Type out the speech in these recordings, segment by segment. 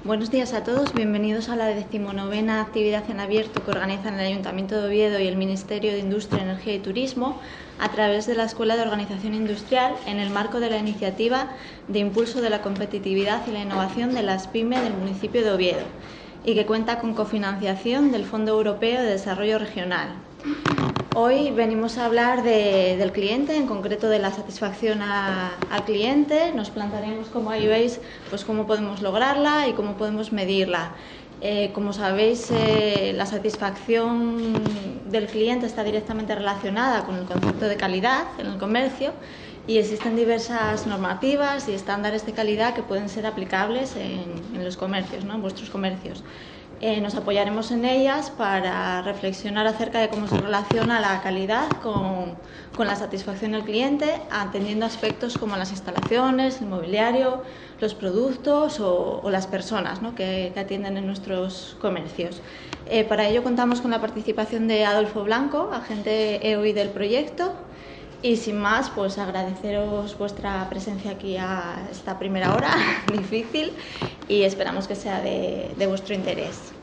Buenos días a todos, bienvenidos a la 19ª actividad en abierto que organizan el Ayuntamiento de Oviedo y el Ministerio de Industria, Energía y Turismo a través de la Escuela de Organización Industrial en el marco de la iniciativa de impulso de la competitividad y la innovación de las PYME del municipio de Oviedo y que cuenta con cofinanciación del Fondo Europeo de Desarrollo Regional. Hoy venimos a hablar del cliente, en concreto de la satisfacción al cliente. Nos plantearemos, como ahí veis, pues cómo podemos lograrla y cómo podemos medirla. Como sabéis, la satisfacción del cliente está directamente relacionada con el concepto de calidad en el comercio y existen diversas normativas y estándares de calidad que pueden ser aplicables en los comercios, ¿no? En vuestros comercios. Nos apoyaremos en ellas para reflexionar acerca de cómo se relaciona la calidad con la satisfacción del cliente, atendiendo aspectos como las instalaciones, el mobiliario, los productos o las personas, ¿no?, que atienden en nuestros comercios. Para ello contamos con la participación de Adolfo Blanco, agente EOI del proyecto. Y sin más, pues agradeceros vuestra presencia aquí a esta primera hora difícil y esperamos que sea de vuestro interés.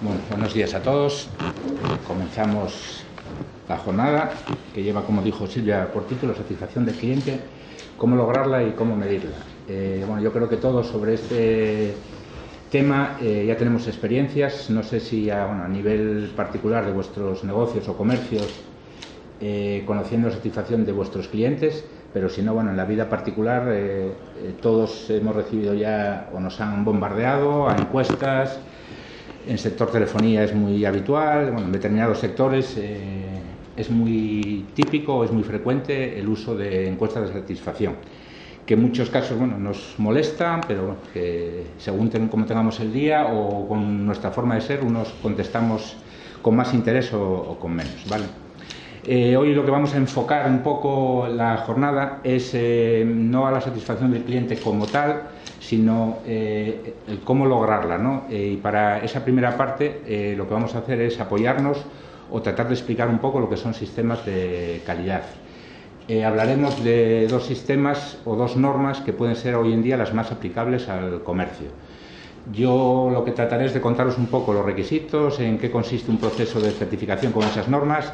Bueno, buenos días a todos. Comenzamos la jornada que lleva, como dijo Silvia, por título satisfacción del cliente, cómo lograrla y cómo medirla. Bueno, yo creo que todos sobre este tema ya tenemos experiencias, no sé si a nivel particular de vuestros negocios o comercios, conociendo la satisfacción de vuestros clientes, pero si no, bueno, en la vida particular todos hemos recibido ya o nos han bombardeado a encuestas. En el sector telefonía es muy habitual, bueno, en determinados sectores es muy típico, es muy frecuente el uso de encuestas de satisfacción, que en muchos casos, bueno, nos molestan, pero bueno, que según cómo tengamos el día o con nuestra forma de ser, unos contestamos con más interés o con menos, ¿vale? Hoy lo que vamos a enfocar un poco la jornada es no a la satisfacción del cliente como tal, sino el cómo lograrla, ¿no? Y para esa primera parte lo que vamos a hacer es apoyarnos o tratar de explicar un poco lo que son sistemas de calidad. Hablaremos de dos sistemas o dos normas que pueden ser hoy en día las más aplicables al comercio. Yo lo que trataré es de contaros un poco los requisitos, en qué consiste un proceso de certificación con esas normas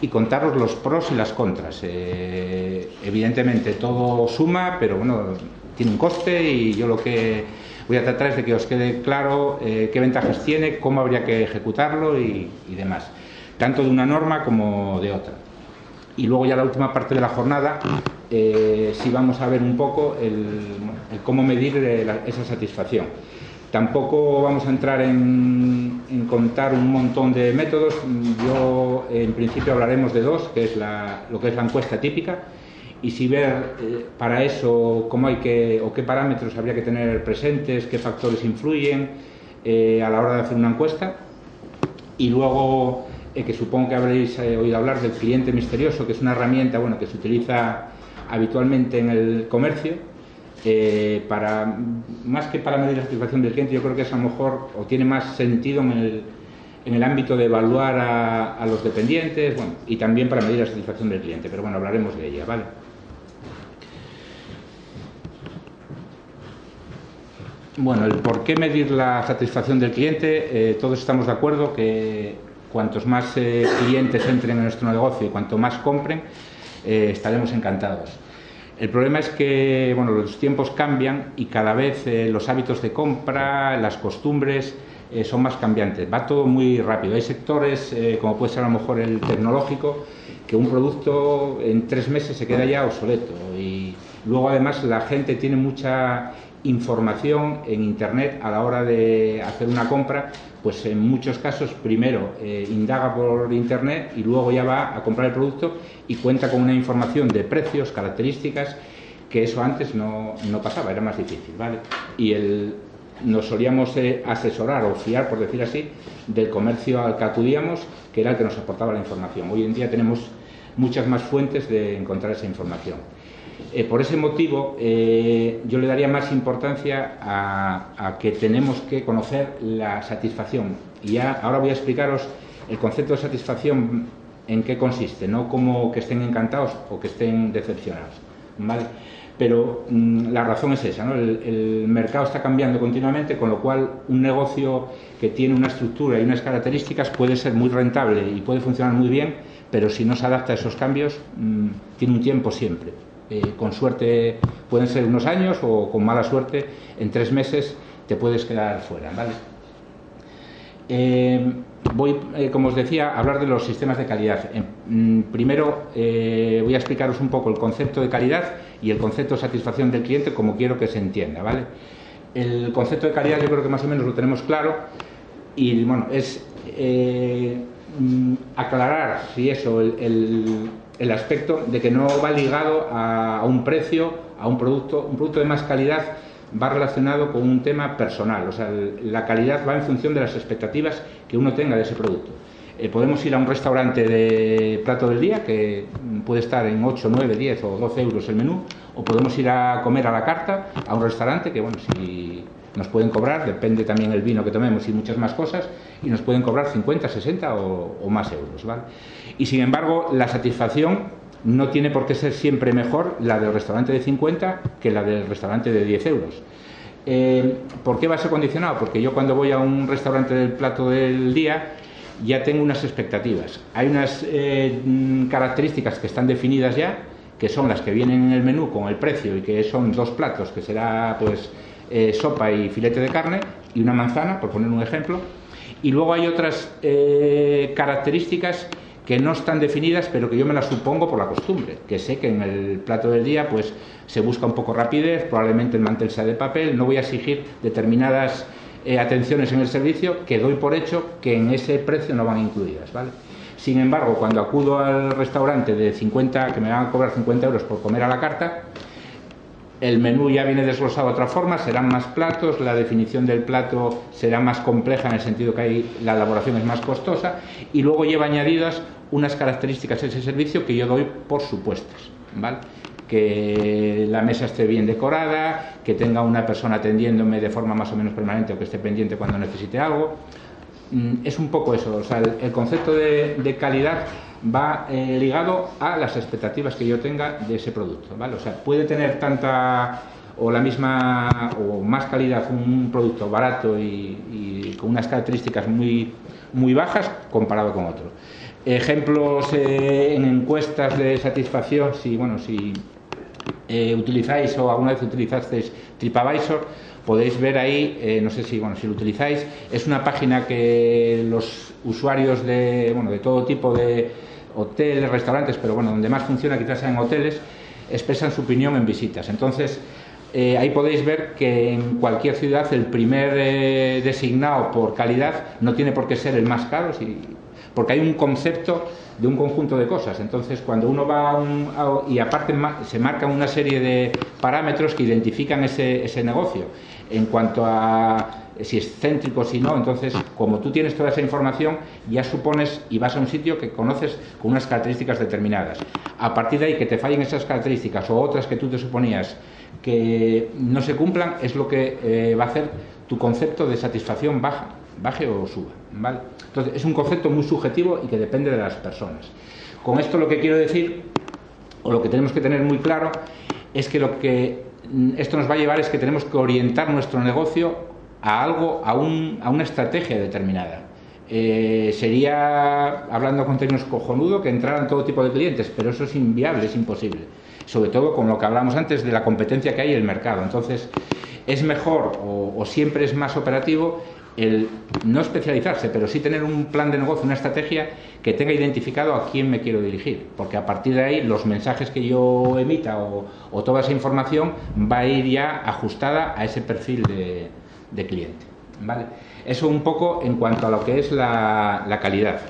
y contaros los pros y las contras. Evidentemente todo suma, pero bueno, tiene un coste y yo lo que voy a tratar es de que os quede claro qué ventajas tiene, cómo habría que ejecutarlo y demás, tanto de una norma como de otra. Y luego ya la última parte de la jornada sí vamos a ver un poco el cómo medir esa satisfacción. Tampoco vamos a entrar en contar un montón de métodos. Yo en principio hablaremos de dos, que es lo que es la encuesta típica, y si ver para eso cómo o qué parámetros habría que tener presentes, qué factores influyen a la hora de hacer una encuesta. Y luego que supongo que habréis oído hablar del cliente misterioso, que es una herramienta, bueno, que se utiliza habitualmente en el comercio. Más que para medir la satisfacción del cliente, yo creo que es a lo mejor, o tiene más sentido en el ámbito de evaluar a los dependientes, bueno, y también para medir la satisfacción del cliente, pero bueno, hablaremos de ella, ¿vale? Bueno, el por qué medir la satisfacción del cliente, todos estamos de acuerdo que cuantos más clientes entren en nuestro negocio y cuanto más compren, estaremos encantados. El problema es que, bueno, los tiempos cambian y cada vez los hábitos de compra, las costumbres son más cambiantes. Va todo muy rápido. Hay sectores, como puede ser a lo mejor el tecnológico, que un producto en 3 meses se queda ya obsoleto. Y luego además la gente tiene mucha información en Internet a la hora de hacer una compra, pues en muchos casos primero indaga por Internet y luego ya va a comprar el producto y cuenta con una información de precios, características, que eso antes no pasaba, era más difícil, ¿vale? Y nos solíamos asesorar o fiar, por decir así, del comercio al que acudíamos, que era el que nos aportaba la información. Hoy en día tenemos muchas más fuentes de encontrar esa información. Por ese motivo, yo le daría más importancia a que tenemos que conocer la satisfacción. Y ahora voy a explicaros el concepto de satisfacción en qué consiste, no como que estén encantados o que estén decepcionados, ¿vale? Pero la razón es esa, ¿no? El mercado está cambiando continuamente, con lo cual un negocio que tiene una estructura y unas características puede ser muy rentable y puede funcionar muy bien, pero si no se adapta a esos cambios, tiene un tiempo siempre. Con suerte pueden ser unos años, o con mala suerte en 3 meses te puedes quedar fuera, ¿vale? Voy, como os decía, a hablar de los sistemas de calidad. Primero voy a explicaros un poco el concepto de calidad y el concepto de satisfacción del cliente, como quiero que se entienda, ¿vale? El concepto de calidad yo creo que más o menos lo tenemos claro, y bueno, es aclarar, si eso, el aspecto de que no va ligado a un precio, a un producto de más calidad va relacionado con un tema personal, o sea, la calidad va en función de las expectativas que uno tenga de ese producto. Podemos ir a un restaurante de plato del día, que puede estar en 8, 9, 10 o 12 euros el menú, o podemos ir a comer a la carta a un restaurante que, bueno, si nos pueden cobrar, depende también el vino que tomemos y muchas más cosas, y nos pueden cobrar 50, 60 o más euros, ¿vale? Y sin embargo, la satisfacción no tiene por qué ser siempre mejor la del restaurante de 50 que la del restaurante de 10 euros. ¿Por qué va a ser condicionado? Porque yo, cuando voy a un restaurante del plato del día, ya tengo unas expectativas. Hay unas características que están definidas ya, que son las que vienen en el menú con el precio, y que son 2 platos, que será pues sopa y filete de carne y una manzana, por poner un ejemplo. Y luego hay otras características que no están definidas, pero que yo me las supongo por la costumbre, que sé que en el plato del día pues se busca un poco rapidez, probablemente el mantel sea de papel, no voy a exigir determinadas atenciones en el servicio que doy por hecho que en ese precio no van incluidas, ¿vale? Sin embargo, cuando acudo al restaurante de 50, que me van a cobrar 50 euros por comer a la carta, el menú ya viene desglosado de otra forma, serán más platos, la definición del plato será más compleja, en el sentido que la elaboración es más costosa, y luego lleva añadidas unas características de ese servicio que yo doy por supuestas, ¿vale? Que la mesa esté bien decorada, que tenga una persona atendiéndome de forma más o menos permanente, o que esté pendiente cuando necesite algo. Es un poco eso, o sea, el concepto de calidad va ligado a las expectativas que yo tenga de ese producto, ¿vale? O sea, puede tener tanta o la misma o más calidad un producto barato y con unas características muy, muy bajas comparado con otro. Ejemplos en encuestas de satisfacción, si utilizáis o alguna vez utilizasteis TripAdvisor, podéis ver ahí, no sé si lo utilizáis, es una página que los usuarios de todo tipo de hoteles, restaurantes, pero donde más funciona quizás sea en hoteles, expresan su opinión en visitas. Entonces, ahí podéis ver que en cualquier ciudad el primer designado por calidad no tiene por qué ser el más caro, porque hay un concepto de un conjunto de cosas. Entonces, cuando uno va y aparte se marcan una serie de parámetros que identifican ese negocio en cuanto a si es céntrico, si no. Entonces, como tú tienes toda esa información, ya supones y vas a un sitio que conoces con unas características determinadas. A partir de ahí, que te fallen esas características o otras que tú te suponías que no se cumplan, es lo que va a hacer tu concepto de satisfacción baje o suba, ¿vale? Entonces, es un concepto muy subjetivo y que depende de las personas. Con esto lo que quiero decir, o lo que tenemos que tener muy claro, es que lo que esto nos va a llevar es que tenemos que orientar nuestro negocio a algo, a una estrategia determinada. Sería, hablando con términos, cojonudo que entraran todo tipo de clientes, pero eso es inviable, es imposible. Sobre todo con lo que hablamos antes de la competencia que hay en el mercado. Entonces, es mejor o siempre es más operativo el no especializarse, pero sí tener un plan de negocio, una estrategia que tenga identificado a quién me quiero dirigir, porque a partir de ahí los mensajes que yo emita o toda esa información va a ir ya ajustada a ese perfil de cliente, ¿vale? Eso un poco en cuanto a lo que es la calidad.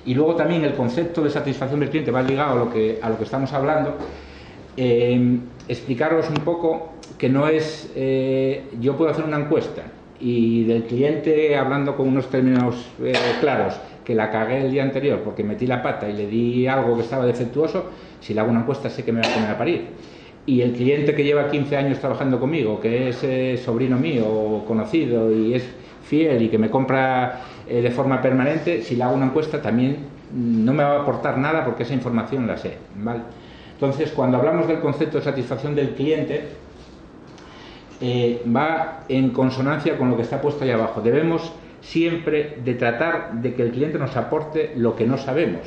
Y luego también el concepto de satisfacción del cliente va ligado a lo que estamos hablando. Explicaros un poco que no es yo puedo hacer una encuesta y del cliente, hablando con unos términos claros, que la cagué el día anterior porque metí la pata y le di algo que estaba defectuoso, si le hago una encuesta sé que me va a poner a parir. Y el cliente que lleva 15 años trabajando conmigo, que es sobrino mío o conocido y es fiel y que me compra de forma permanente, si le hago una encuesta también no me va a aportar nada porque esa información la sé, ¿vale? Entonces, cuando hablamos del concepto de satisfacción del cliente, va en consonancia con lo que está puesto ahí abajo. Debemos siempre de tratar de que el cliente nos aporte lo que no sabemos.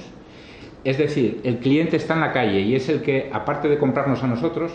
Es decir, el cliente está en la calle y es el que, aparte de comprarnos a nosotros,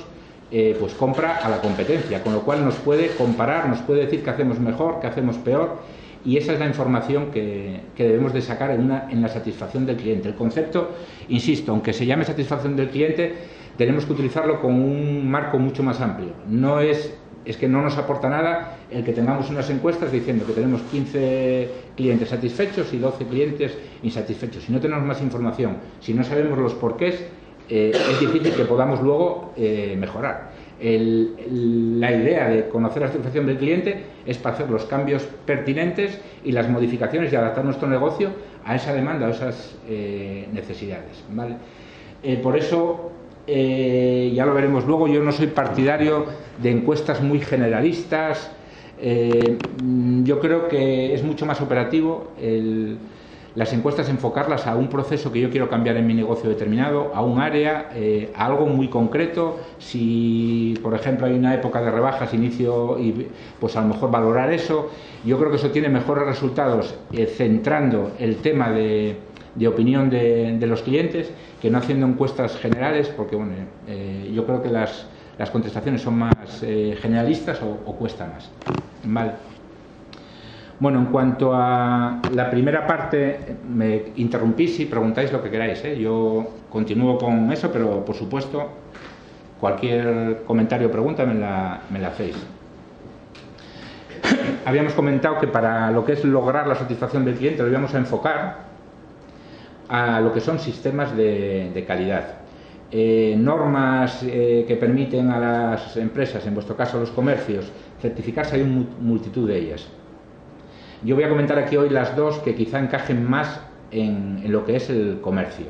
pues compra a la competencia, con lo cual nos puede comparar, nos puede decir qué hacemos mejor, qué hacemos peor, y esa es la información que debemos de sacar en la satisfacción del cliente. El concepto, insisto, aunque se llame satisfacción del cliente, tenemos que utilizarlo con un marco mucho más amplio. No es que no nos aporta nada el que tengamos unas encuestas diciendo que tenemos 15 clientes satisfechos y 12 clientes insatisfechos. Si no tenemos más información, si no sabemos los porqués, es difícil que podamos luego mejorar. La idea de conocer la satisfacción del cliente es para hacer los cambios pertinentes y las modificaciones y adaptar nuestro negocio a esa demanda, a esas necesidades, ¿vale? Por eso, ya lo veremos luego, yo no soy partidario de encuestas muy generalistas. Yo creo que es mucho más operativo las encuestas, enfocarlas a un proceso que yo quiero cambiar en mi negocio determinado, a un área, a algo muy concreto. Si, por ejemplo, hay una época de rebajas, inicio, y pues a lo mejor valorar eso. Yo creo que eso tiene mejores resultados centrando el tema de opinión de los clientes que no haciendo encuestas generales, porque bueno, yo creo que las contestaciones son más generalistas o cuesta más. Vale. Bueno, en cuanto a la primera parte, me interrumpís y preguntáis lo que queráis, ¿eh? Yo continúo con eso, pero por supuesto, cualquier comentario o pregunta me la hacéis. Habíamos comentado que para lo que es lograr la satisfacción del cliente lo íbamos a enfocar a lo que son sistemas de calidad. Normas que permiten a las empresas, en vuestro caso a los comercios, certificarse, hay una multitud de ellas. Yo voy a comentar aquí hoy las dos que quizá encajen más en lo que es el comercio.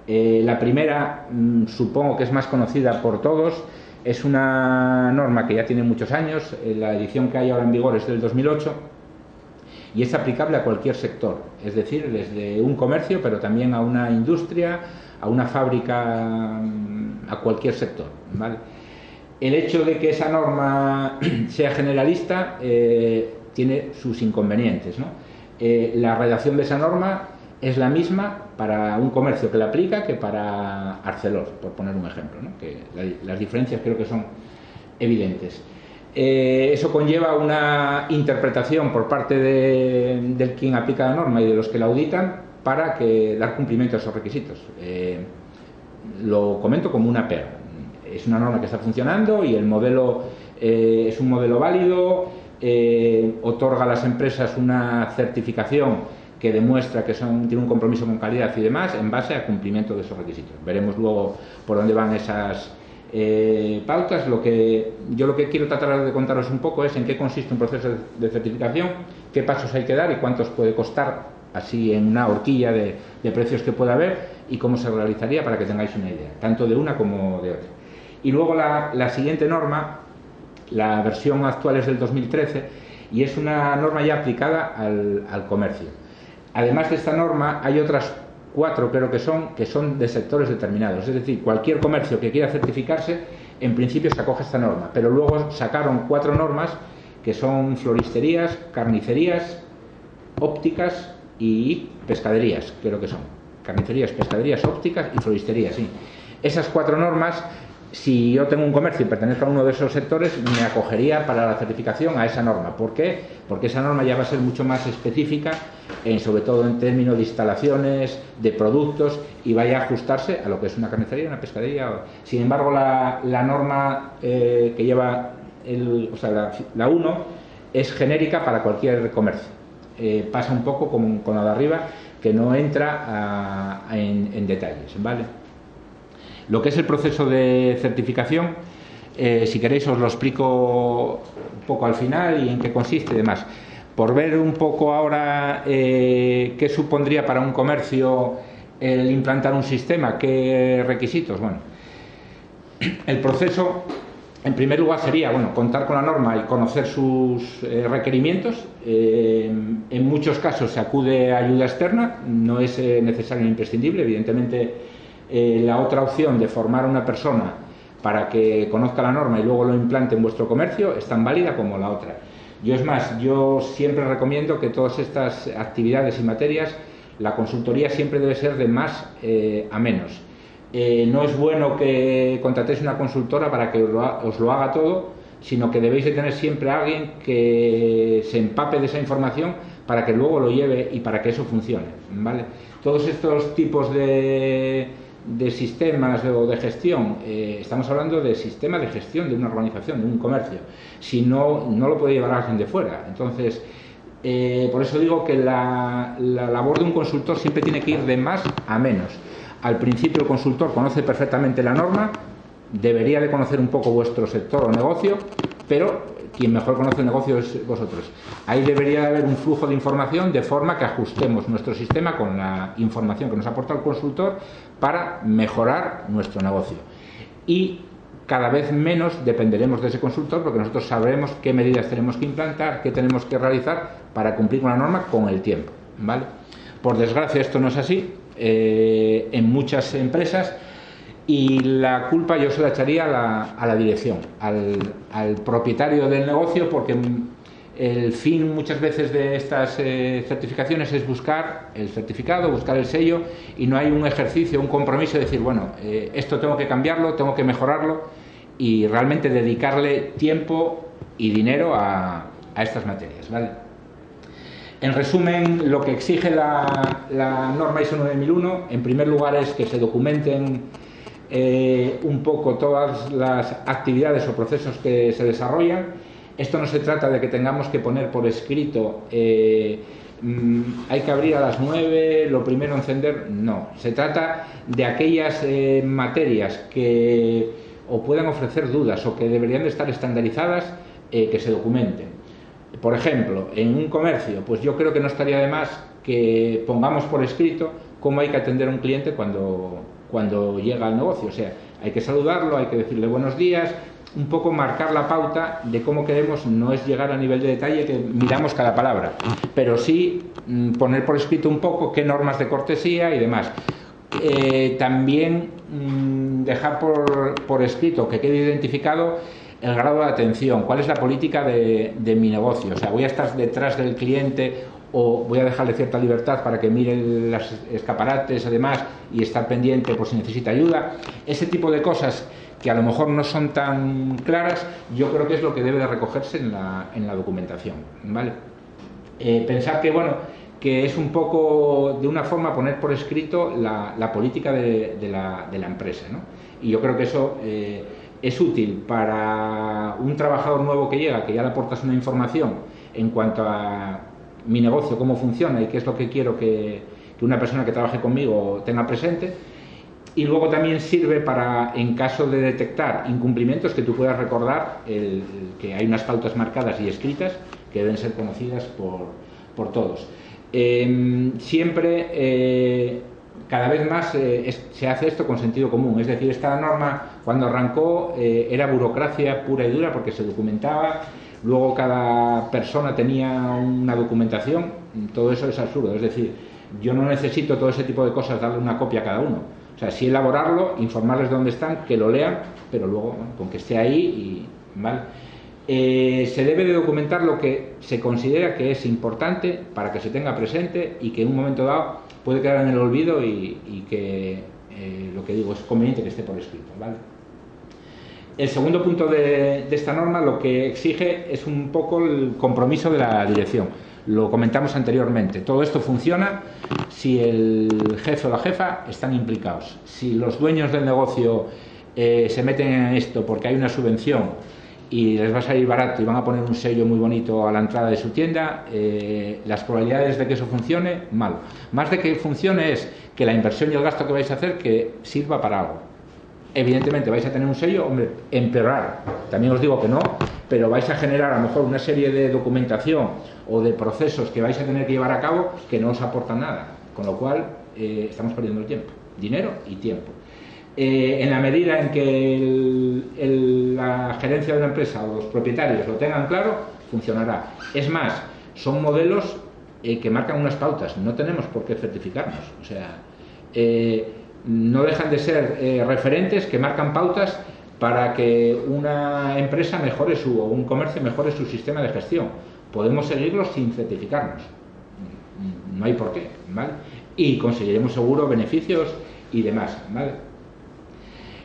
La primera, supongo que es más conocida por todos, es una norma que ya tiene muchos años, la edición que hay ahora en vigor es del 2008 y es aplicable a cualquier sector, es decir, desde un comercio, pero también a una industria, a una fábrica, a cualquier sector, ¿vale? El hecho de que esa norma sea generalista tiene sus inconvenientes, ¿no? La redacción de esa norma es la misma para un comercio que la aplica que para Arcelor, por poner un ejemplo, ¿no? Que las diferencias creo que son evidentes. Eso conlleva una interpretación por parte del quien aplica la norma y de los que la auditan para dar cumplimiento a esos requisitos. Lo comento como una pega. Es una norma que está funcionando y el modelo es un modelo válido, otorga a las empresas una certificación que demuestra que tiene un compromiso con calidad y demás en base al cumplimiento de esos requisitos. Veremos luego por dónde van esas pautas. Lo que quiero tratar de contaros un poco es en qué consiste un proceso de certificación, qué pasos hay que dar y cuántos puede costar, así en una horquilla de precios que pueda haber, y cómo se realizaría para que tengáis una idea, tanto de una como de otra. Y luego la siguiente norma, la versión actual es del 2013 y es una norma ya aplicada al comercio. Además de esta norma hay otras 4, creo que son de sectores determinados, es decir, cualquier comercio que quiera certificarse en principio se acoge a esta norma, pero luego sacaron 4 normas que son floristerías, carnicerías, ópticas y pescaderías, creo que son carnicerías, pescaderías, ópticas y floristerías, sí. Esas 4 normas, si yo tengo un comercio y pertenezco a uno de esos sectores, me acogería para la certificación a esa norma. ¿Por qué? Porque esa norma ya va a ser mucho más específica, sobre todo en términos de instalaciones, de productos, y vaya a ajustarse a lo que es una carnicería, una pescadería. Sin embargo, la norma que lleva la 1 es genérica para cualquier comercio. Pasa un poco como con la de arriba, que no entra en detalles, ¿vale? Lo que es el proceso de certificación, si queréis os lo explico un poco al final y en qué consiste y demás. Por ver un poco ahora qué supondría para un comercio el implantar un sistema, qué requisitos. Bueno, el proceso, en primer lugar, sería contar con la norma y conocer sus requerimientos. En muchos casos se acude a ayuda externa, no es necesario ni imprescindible, evidentemente. La otra opción de formar a una persona para que conozca la norma y luego lo implante en vuestro comercio es tan válida como la otra. Yo es más, yo siempre recomiendo que todas estas actividades y materias, la consultoría siempre debe ser de más a menos. No es bueno que contratéis una consultora para que os lo haga todo, sino que debéis de tener siempre a alguien que se empape de esa información para que luego lo lleve y para que eso funcione, ¿vale? Todos estos tipos de sistemas o de gestión, estamos hablando de sistema de gestión de una organización, de un comercio. Si no, no lo puede llevar alguien de fuera. Entonces, por eso digo que la labor de un consultor siempre tiene que ir de más a menos. Al principio el consultor conoce perfectamente la norma, debería de conocer un poco vuestro sector o negocio, pero quien mejor conoce el negocio es vosotros. Ahí debería de haber un flujo de información de forma que ajustemos nuestro sistema con la información que nos aporta el consultor para mejorar nuestro negocio. Y cada vez menos dependeremos de ese consultor porque nosotros sabremos qué medidas tenemos que implantar, qué tenemos que realizar para cumplir con la norma con el tiempo, ¿vale? Por desgracia esto no es así en muchas empresas. Y la culpa yo se la echaría a la dirección, al propietario del negocio, porque el fin muchas veces de estas certificaciones es buscar el certificado, buscar el sello, y no hay un ejercicio, un compromiso de decir, bueno, esto tengo que cambiarlo, tengo que mejorarlo, y realmente dedicarle tiempo y dinero a estas materias, ¿vale? En resumen, lo que exige la norma ISO 9001, en primer lugar, es que se documenten un poco todas las actividades o procesos que se desarrollan. Esto no se trata de que tengamos que poner por escrito hay que abrir a las 9, lo primero encender, no. Se trata de aquellas materias que o puedan ofrecer dudas o que deberían de estar estandarizadas, que se documenten. Por ejemplo, en un comercio, pues yo creo que no estaría de más que pongamos por escrito cómo hay que atender a un cliente cuando llega al negocio. O sea, hay que saludarlo, hay que decirle buenos días, un poco marcar la pauta de cómo queremos. No es llegar a nivel de detalle que miramos cada palabra, pero sí poner por escrito un poco qué normas de cortesía y demás. También dejar por escrito, que quede identificado el grado de atención, cuál es la política de mi negocio. O sea, voy a estar detrás del cliente o voy a dejarle cierta libertad para que mire los escaparates además y estar pendiente por si necesita ayuda. Ese tipo de cosas que a lo mejor no son tan claras, yo creo que es lo que debe de recogerse en la documentación, ¿vale? Pensar que, bueno, que es un poco, de una forma, poner por escrito la política de la empresa, ¿no? Y yo creo que eso es útil para un trabajador nuevo que llega, que ya le aportas una información en cuanto a mi negocio, cómo funciona y qué es lo que quiero que una persona que trabaje conmigo tenga presente. Y luego también sirve para, en caso de detectar incumplimientos, que tú puedas recordar que hay unas pautas marcadas y escritas que deben ser conocidas por todos. Siempre, cada vez más se hace esto con sentido común. Es decir, esta norma cuando arrancó era burocracia pura y dura porque se documentaba. Luego cada persona tenía una documentación. Todo eso es absurdo. Es decir, yo no necesito todo ese tipo de cosas darle una copia a cada uno. O sea, sí elaborarlo, informarles de dónde están, que lo lean, pero luego, bueno, con que esté ahí, ¿vale? Se debe de documentar lo que se considera que es importante para que se tenga presente y que en un momento dado puede quedar en el olvido y que, lo que digo, es conveniente que esté por escrito, ¿vale? El segundo punto de esta norma lo que exige es un poco el compromiso de la dirección. Lo comentamos anteriormente. Todo esto funciona si el jefe o la jefa están implicados. Si los dueños del negocio se meten en esto porque hay una subvención y les va a salir barato y van a poner un sello muy bonito a la entrada de su tienda, las probabilidades de que eso funcione, malo. Más de que funcione es que la inversión y el gasto que vais a hacer que sirva para algo. Evidentemente vais a tener un sello, hombre, empeorar, también os digo que no, pero vais a generar a lo mejor una serie de documentación o de procesos que vais a tener que llevar a cabo que no os aportan nada, con lo cual estamos perdiendo el tiempo, dinero y tiempo. En la medida en que la gerencia de una empresa o los propietarios lo tengan claro, funcionará. Es más, son modelos que marcan unas pautas, no tenemos por qué certificarnos. O sea, no dejan de ser referentes que marcan pautas para que una empresa mejore o un comercio mejore su sistema de gestión. Podemos seguirlos sin certificarnos, no hay por qué, ¿vale? Y conseguiremos seguro beneficios y demás, ¿vale?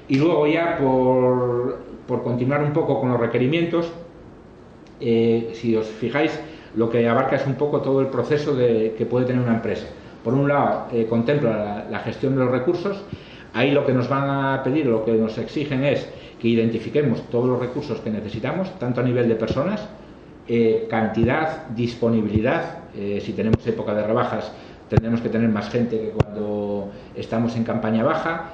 Y luego ya por continuar un poco con los requerimientos, si os fijáis, lo que abarca es un poco todo el proceso que puede tener una empresa. Por un lado, contempla la gestión de los recursos. Ahí lo que nos van a pedir, lo que nos exigen es que identifiquemos todos los recursos que necesitamos, tanto a nivel de personas, cantidad, disponibilidad. Si tenemos época de rebajas, tendremos que tener más gente que cuando estamos en campaña baja,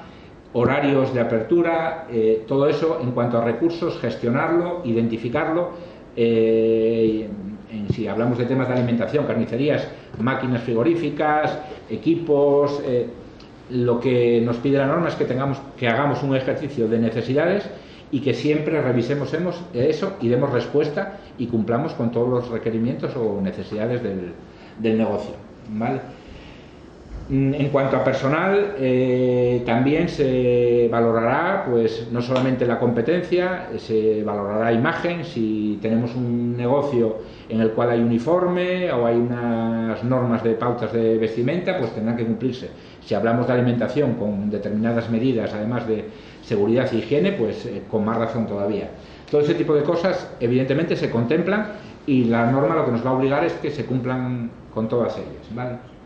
horarios de apertura, todo eso en cuanto a recursos, gestionarlo, identificarlo. Si hablamos de temas de alimentación, carnicerías, máquinas frigoríficas, equipos, lo que nos pide la norma es que hagamos un ejercicio de necesidades y que siempre revisemos eso y demos respuesta y cumplamos con todos los requerimientos o necesidades del negocio, ¿vale? En cuanto a personal, también se valorará, pues, no solamente la competencia, se valorará imagen. Si tenemos un negocio en el cual hay uniforme o hay unas normas de pautas de vestimenta, pues tendrán que cumplirse. Si hablamos de alimentación con determinadas medidas, además de seguridad e higiene, pues con más razón todavía. Todo ese tipo de cosas, evidentemente, se contemplan y la norma lo que nos va a obligar es que se cumplan con todas ellas, ¿vale?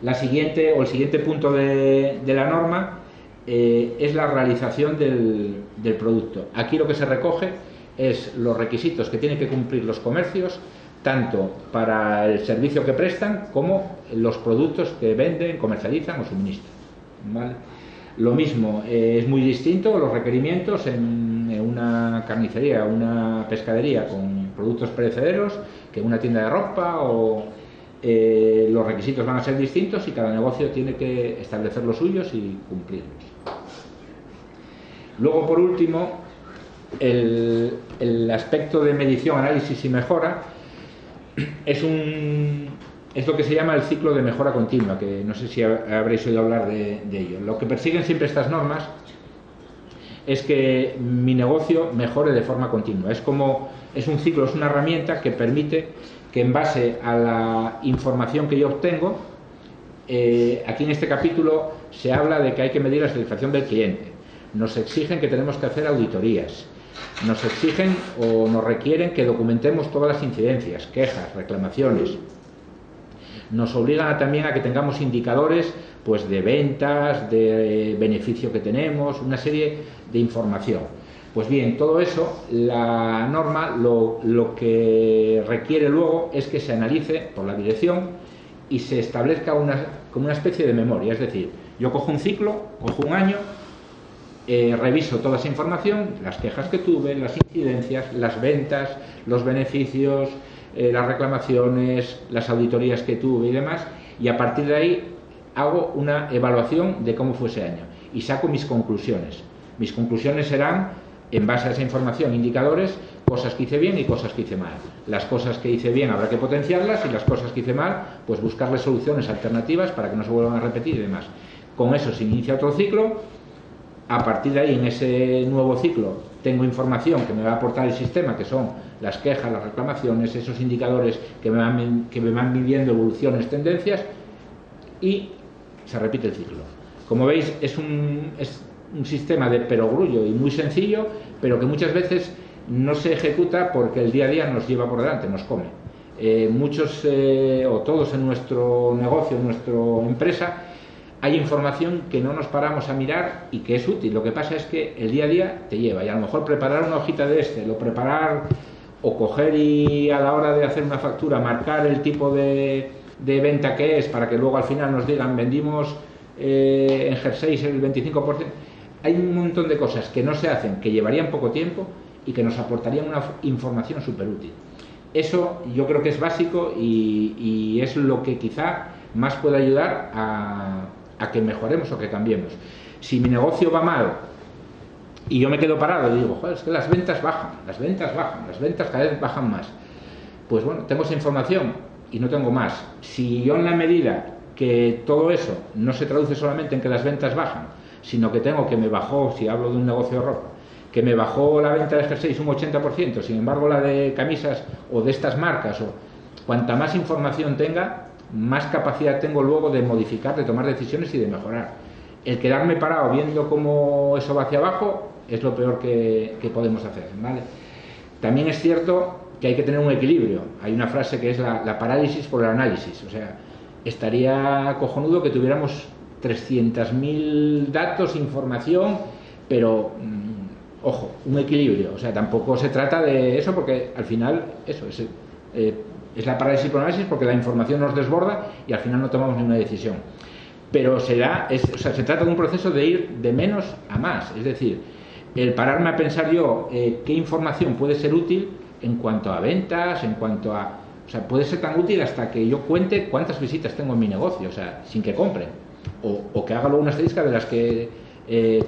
El siguiente punto de la norma es la realización del producto. Aquí lo que se recoge es los requisitos que tienen que cumplir los comercios, tanto para el servicio que prestan como los productos que venden, comercializan o suministran, ¿vale? Lo mismo, es muy distinto los requerimientos en una carnicería o una pescadería con productos perecederos que en una tienda de ropa los requisitos van a ser distintos y cada negocio tiene que establecer los suyos y cumplirlos. Luego, por último, el aspecto de medición, análisis y mejora es lo que se llama el ciclo de mejora continua, que no sé si habréis oído hablar de ello. Lo que persiguen siempre estas normas es que mi negocio mejore de forma continua. Es un ciclo, es una herramienta que permite que, en base a la información que yo obtengo, aquí en este capítulo se habla de que hay que medir la satisfacción del cliente. Nos exigen que tenemos que hacer auditorías, nos exigen o nos requieren que documentemos todas las incidencias, quejas, reclamaciones. Nos obligan también a que tengamos indicadores, pues, de ventas, de beneficio que tenemos, una serie de información. Pues bien, todo eso, la norma lo que requiere luego es que se analice por la dirección y se establezca como una especie de memoria. Es decir, yo cojo un ciclo, cojo un año, reviso toda esa información, las quejas que tuve, las incidencias, las ventas, los beneficios, las reclamaciones, las auditorías que tuve y demás, y a partir de ahí hago una evaluación de cómo fue ese año y saco mis conclusiones. Mis conclusiones serán, en base a esa información, indicadores, cosas que hice bien y cosas que hice mal. Las cosas que hice bien habrá que potenciarlas y las cosas que hice mal, pues buscarle soluciones alternativas para que no se vuelvan a repetir y demás. Con eso se inicia otro ciclo. A partir de ahí, en ese nuevo ciclo, tengo información que me va a aportar el sistema, que son las quejas, las reclamaciones, esos indicadores que me van midiendo evoluciones, tendencias, y se repite el ciclo. Como veis, es un sistema de perogrullo y muy sencillo, pero que muchas veces no se ejecuta porque el día a día nos lleva por delante, nos come. Muchos o todos en nuestro negocio, en nuestra empresa, hay información que no nos paramos a mirar y que es útil. Lo que pasa es que el día a día te lleva, y a lo mejor preparar una hojita de Excel o coger y, a la hora de hacer una factura, marcar el tipo de venta que es, para que luego al final nos digan vendimos en jerseys el 25%. Hay un montón de cosas que no se hacen, que llevarían poco tiempo y que nos aportarían una información súper útil. Eso yo creo que es básico y es lo que quizá más puede ayudar a que mejoremos o que cambiemos. Si mi negocio va mal y yo me quedo parado y digo, joder, es que las ventas bajan, las ventas cada vez bajan más, pues bueno, tengo esa información y no tengo más. Si yo, en la medida que todo eso no se traduce solamente en que las ventas bajan, sino que tengo que me bajó, si hablo de un negocio de ropa, que me bajó la venta de jerseys un 80%, sin embargo la de camisas o de estas marcas, o cuanta más información tenga, más capacidad tengo luego de modificar, de tomar decisiones y de mejorar. El quedarme parado viendo cómo eso va hacia abajo es lo peor que podemos hacer, ¿vale? También es cierto que hay que tener un equilibrio. Hay una frase que es la parálisis por el análisis. O sea, estaría cojonudo que tuviéramos 300.000 datos, información, pero ojo, un equilibrio. O sea, tampoco se trata de eso, porque al final eso es la parálisis por análisis, porque la información nos desborda y al final no tomamos ninguna decisión. Pero o sea, se trata de un proceso de ir de menos a más. Es decir, el pararme a pensar yo qué información puede ser útil en cuanto a ventas, en cuanto a... O sea, puede ser tan útil hasta que yo cuente cuántas visitas tengo en mi negocio, o sea, sin que compren. O que haga luego una estadística de las que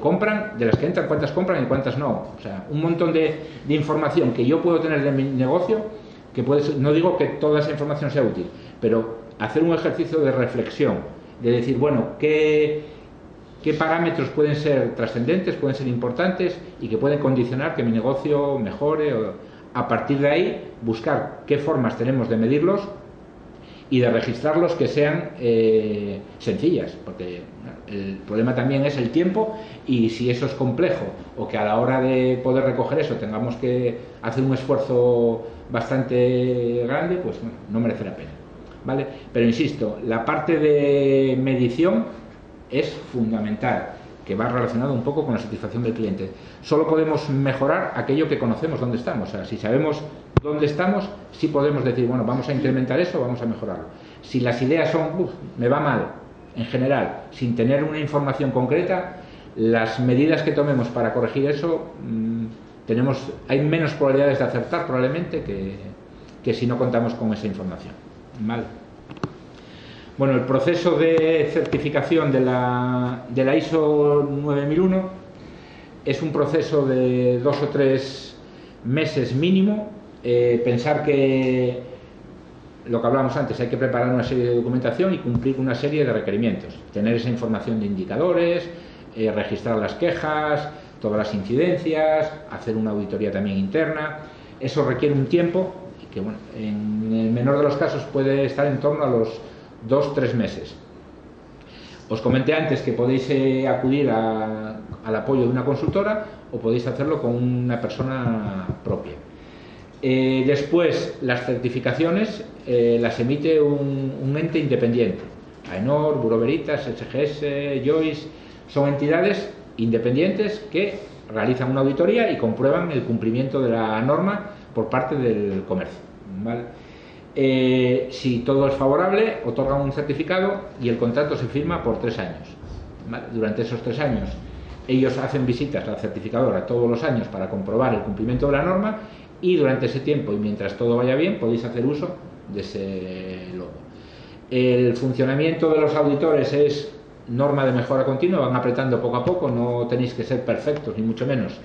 compran, de las que entran, cuántas compran y cuántas no. O sea, un montón de información que yo puedo tener de mi negocio, que puede ser, no digo que toda esa información sea útil, pero hacer un ejercicio de reflexión, de decir, bueno, ¿qué parámetros pueden ser trascendentes, pueden ser importantes y que pueden condicionar que mi negocio mejore? A partir de ahí, buscar qué formas tenemos de medirlos y de registrarlos que sean sencillas, porque el problema también es el tiempo, y si eso es complejo o que a la hora de poder recoger eso tengamos que hacer un esfuerzo bastante grande, pues bueno, no merece la pena, ¿vale? Pero insisto, la parte de medición es fundamental, que va relacionado un poco con la satisfacción del cliente. Solo podemos mejorar aquello que conocemos dónde estamos. O sea, si sabemos dónde estamos, sí podemos decir, bueno, vamos a incrementar eso, vamos a mejorarlo. Si las ideas son, me va mal, en general, sin tener una información concreta, las medidas que tomemos para corregir eso, hay menos probabilidades de acertar probablemente que si no contamos con esa información. ¿Vale? Bueno, el proceso de certificación de la ISO 9001 es un proceso de 2 o 3 meses mínimo. Pensar que, lo que hablábamos antes, hay que preparar una serie de documentación y cumplir una serie de requerimientos. Tener esa información de indicadores, registrar las quejas, todas las incidencias, hacer una auditoría también interna. Eso requiere un tiempo que, bueno, en el menor de los casos puede estar en torno a los 2-3 meses. Os comenté antes que podéis acudir al apoyo de una consultora o podéis hacerlo con una persona propia. Después, las certificaciones las emite un ente independiente. AENOR, Bureau Veritas, SGS, Joyce, son entidades independientes que realizan una auditoría y comprueban el cumplimiento de la norma por parte del comercio, ¿vale? Si todo es favorable, otorgan un certificado y el contrato se firma por 3 años, ¿vale? Durante esos 3 años ellos hacen visitas a la certificadora todos los años para comprobar el cumplimiento de la norma, y durante ese tiempo y mientras todo vaya bien podéis hacer uso de ese logo. El funcionamiento de los auditores es norma de mejora continua, van apretando poco a poco, no tenéis que ser perfectos ni mucho menos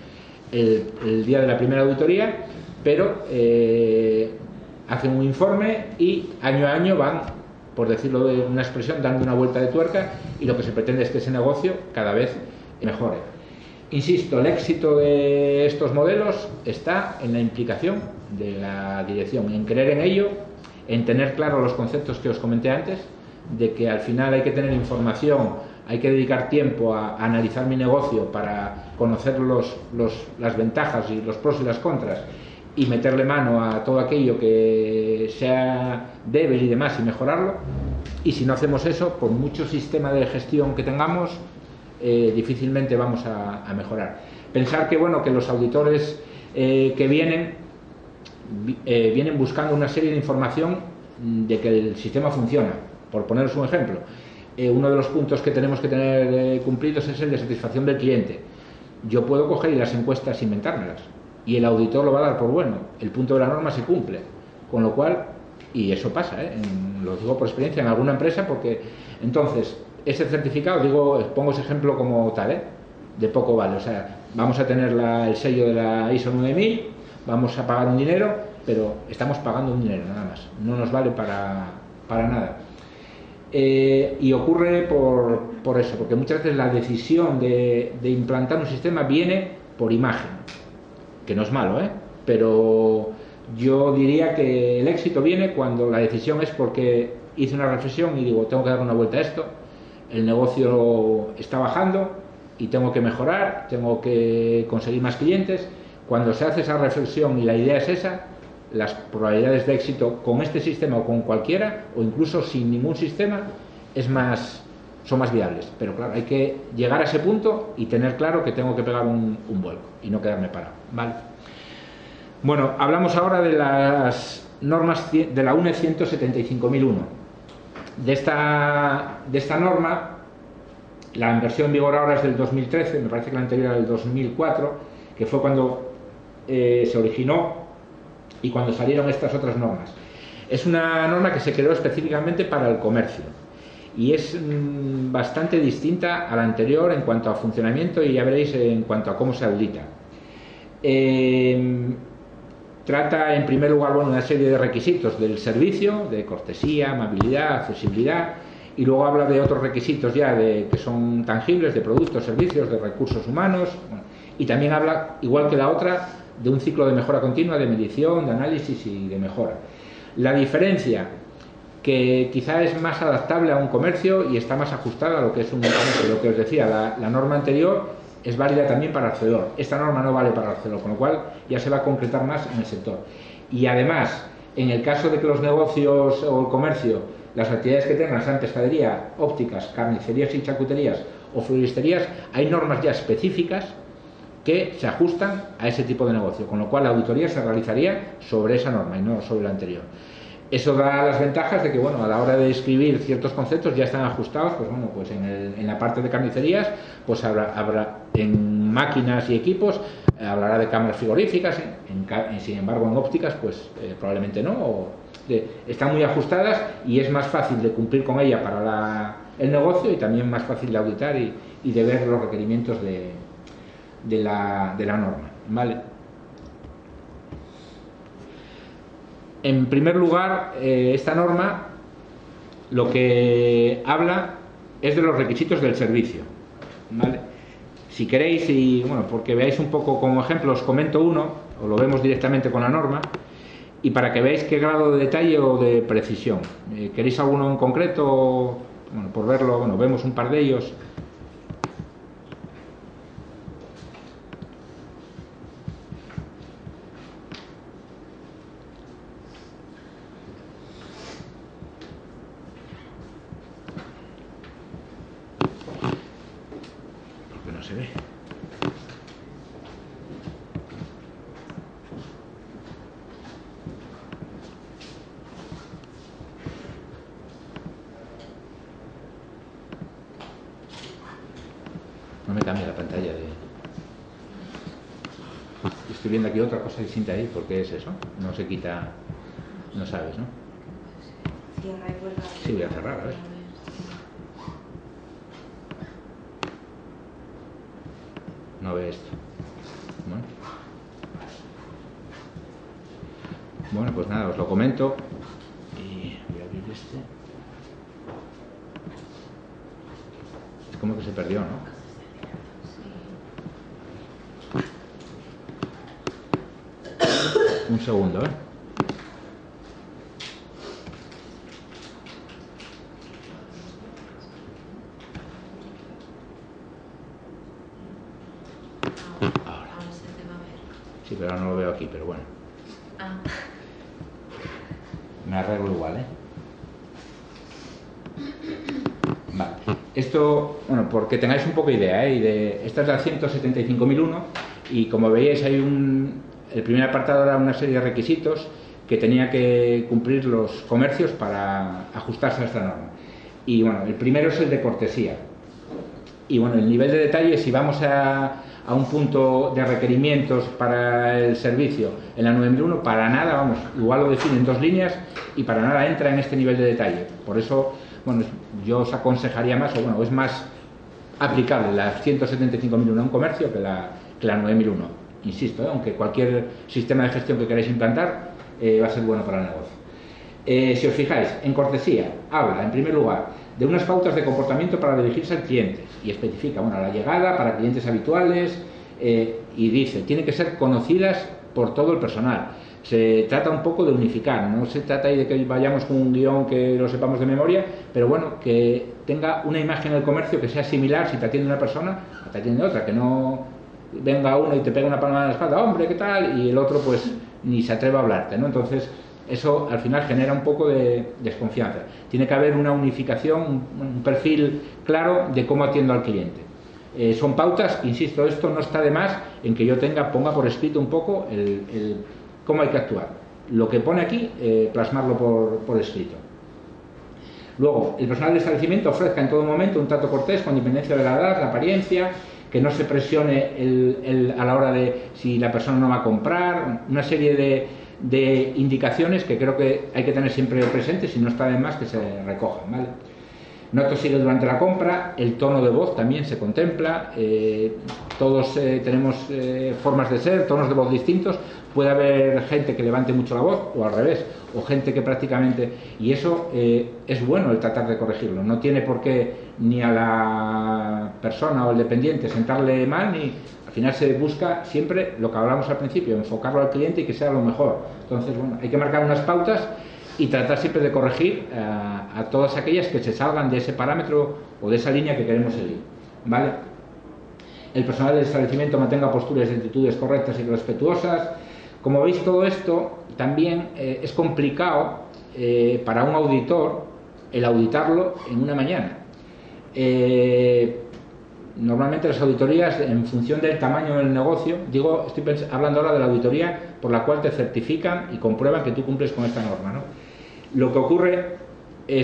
el día de la primera auditoría, pero hacen un informe y año a año van, por decirlo de una expresión, dando una vuelta de tuerca, y lo que se pretende es que ese negocio cada vez mejore. Insisto, el éxito de estos modelos está en la implicación de la dirección, en creer en ello, en tener claro los conceptos que os comenté antes, de que al final hay que tener información, hay que dedicar tiempo a analizar mi negocio para conocer las ventajas y los pros y las contras, y meterle mano a todo aquello que sea débil y demás y mejorarlo. Y si no hacemos eso, por mucho sistema de gestión que tengamos, difícilmente vamos a mejorar. Pensar que, bueno, que los auditores que vienen buscando una serie de información de que el sistema funciona. Por poneros un ejemplo, uno de los puntos que tenemos que tener cumplidos es el de satisfacción del cliente. Yo puedo coger y las encuestas inventármelas, y el auditor lo va a dar por bueno, el punto de la norma se cumple, con lo cual, y eso pasa, lo digo por experiencia en alguna empresa, porque entonces ese certificado, pongo ese ejemplo como tal, de poco vale. O sea, vamos a tener el sello de la ISO 9000, vamos a pagar un dinero, pero estamos pagando un dinero nada más, no nos vale para nada. Y ocurre por eso, porque muchas veces la decisión de implantar un sistema viene por imagen, que no es malo, pero yo diría que el éxito viene cuando la decisión es porque hice una reflexión y digo, tengo que dar una vuelta a esto, el negocio está bajando y tengo que mejorar, tengo que conseguir más clientes. Cuando se hace esa reflexión y la idea es esa, las probabilidades de éxito con este sistema o con cualquiera, o incluso sin ningún sistema, son más viables. Pero claro, hay que llegar a ese punto y tener claro que tengo que pegar un vuelco y no quedarme parado, ¿vale? Bueno, hablamos ahora de las normas de la UNE 175.001. De esta norma, la versión en vigor ahora es del 2013, me parece que la anterior era del 2004, que fue cuando se originó y cuando salieron estas otras normas. Es una norma que se creó específicamente para el comercio y es bastante distinta a la anterior en cuanto a funcionamiento y ya veréis en cuanto a cómo se audita. Trata en primer lugar una serie de requisitos del servicio, de cortesía, amabilidad, accesibilidad, y luego habla de otros requisitos ya que son tangibles, de productos, servicios, de recursos humanos, y también habla, igual que la otra, de un ciclo de mejora continua, de medición, de análisis y de mejora. La diferencia, que quizá es más adaptable a un comercio y está más ajustada a lo que es un comercio. Lo que os decía, la norma anterior es válida también para Arcelor. Esta norma no vale para Arcelor, con lo cual ya se va a concretar más en el sector. Y además, en el caso de que los negocios o el comercio, las actividades que tengan sean pescadería, ópticas, carnicerías y charcuterías o floristerías, hay normas ya específicas que se ajustan a ese tipo de negocio, con lo cual la auditoría se realizaría sobre esa norma y no sobre la anterior. Eso da las ventajas de que, bueno, a la hora de escribir ciertos conceptos ya están ajustados, pues bueno, pues en la parte de carnicerías, pues habrá en máquinas y equipos, hablará de cámaras frigoríficas, sin embargo en ópticas, pues probablemente no, están muy ajustadas y es más fácil de cumplir con ella para el negocio y también más fácil de auditar y de ver los requerimientos de la norma, ¿vale? En primer lugar, esta norma lo que habla es de los requisitos del servicio, ¿vale? Si queréis, y bueno, porque veáis un poco como ejemplo, os comento uno, o lo vemos directamente con la norma, y para que veáis qué grado de detalle o de precisión. ¿Queréis alguno en concreto? Bueno, por verlo, bueno, vemos un par de ellos. Se ve. No me cambia la pantalla de... Estoy viendo aquí otra cosa distinta ahí, ¿por qué es eso? No se quita... No sabes, ¿no? Cierra y vuelve. Sí, voy a cerrar, a ver. No ve esto. Bueno, pues nada, os lo comento y voy a abrir este. Es como que se perdió, ¿no? Un segundo, ¿eh? Ahora se te va a ver. Sí, pero ahora no lo veo aquí, pero bueno. Ah. Me arreglo igual, ¿eh? Vale. Esto, bueno, porque tengáis un poco de idea, ¿eh? Esta es la 175.001 y como veis hay el primer apartado era una serie de requisitos que tenía que cumplir los comercios para ajustarse a esta norma. Y bueno, el primero es el de cortesía. Y bueno, el nivel de detalle, si vamos a un punto de requerimientos para el servicio en la 9001, para nada, vamos, igual lo define en 2 líneas y para nada entra en este nivel de detalle. Por eso, bueno, yo os aconsejaría más, o bueno, es más aplicable la 175.001 a un comercio que la 9001. Insisto, aunque cualquier sistema de gestión que queráis implantar va a ser bueno para el negocio. Si os fijáis, en cortesía, habla, en primer lugar, de unas pautas de comportamiento para dirigirse al cliente y especifica, bueno, la llegada para clientes habituales y dice, tienen que ser conocidas por todo el personal. Se trata un poco de unificar, no se trata ahí de que vayamos con un guión que lo sepamos de memoria, pero bueno, que tenga una imagen del comercio que sea similar si te atiende una persona o te atiende otra, que no venga uno y te pega una palmada en la espalda, hombre, ¿qué tal? Y el otro pues ni se atreva a hablarte, ¿no? Entonces eso al final genera un poco de desconfianza. Tiene que haber una unificación, un perfil claro de cómo atiendo al cliente. Son pautas, insisto, esto no está de más en que yo ponga por escrito un poco cómo hay que actuar. Lo que pone aquí, plasmarlo por escrito. Luego, el personal del establecimiento ofrezca en todo momento un trato cortés con independencia de la edad, la apariencia, que no se presione a la hora de si la persona no va a comprar, una serie de indicaciones que creo que hay que tener siempre presentes y no está de más que se recojan, ¿vale? No tosigue durante la compra, el tono de voz también se contempla, todos tenemos formas de ser, tonos de voz distintos, puede haber gente que levante mucho la voz o al revés, o gente que prácticamente, y eso es bueno el tratar de corregirlo, no tiene por qué ni a la persona o el dependiente sentarle mal, ni al final se busca siempre lo que hablamos al principio, enfocarlo al cliente y que sea lo mejor. Entonces, bueno, hay que marcar unas pautas y tratar siempre de corregir a todas aquellas que se salgan de ese parámetro o de esa línea que queremos seguir, ¿vale? El personal del establecimiento mantenga posturas y actitudes correctas y respetuosas. Como veis, todo esto también es complicado para un auditor el auditarlo en una mañana. Normalmente las auditorías, en función del tamaño del negocio, estoy hablando ahora de la auditoría por la cual te certifican y comprueban que tú cumples con esta norma, ¿no? Lo que ocurre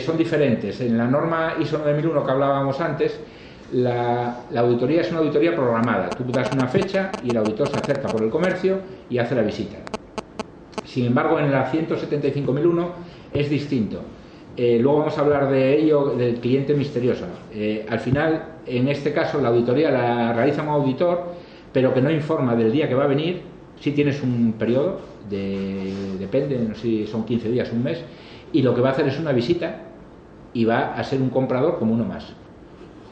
son diferentes. En la norma ISO 9001 que hablábamos antes, la auditoría es una auditoría programada. Tú das una fecha y el auditor se acerca por el comercio y hace la visita. Sin embargo, en la 175.001 es distinto. Luego vamos a hablar de ello, del cliente misterioso. Al final, en este caso, la auditoría la realiza un auditor, pero que no informa del día que va a venir. Si tienes un periodo, depende, no sé si son 15 días, un mes, y lo que va a hacer es una visita y va a ser un comprador como uno más.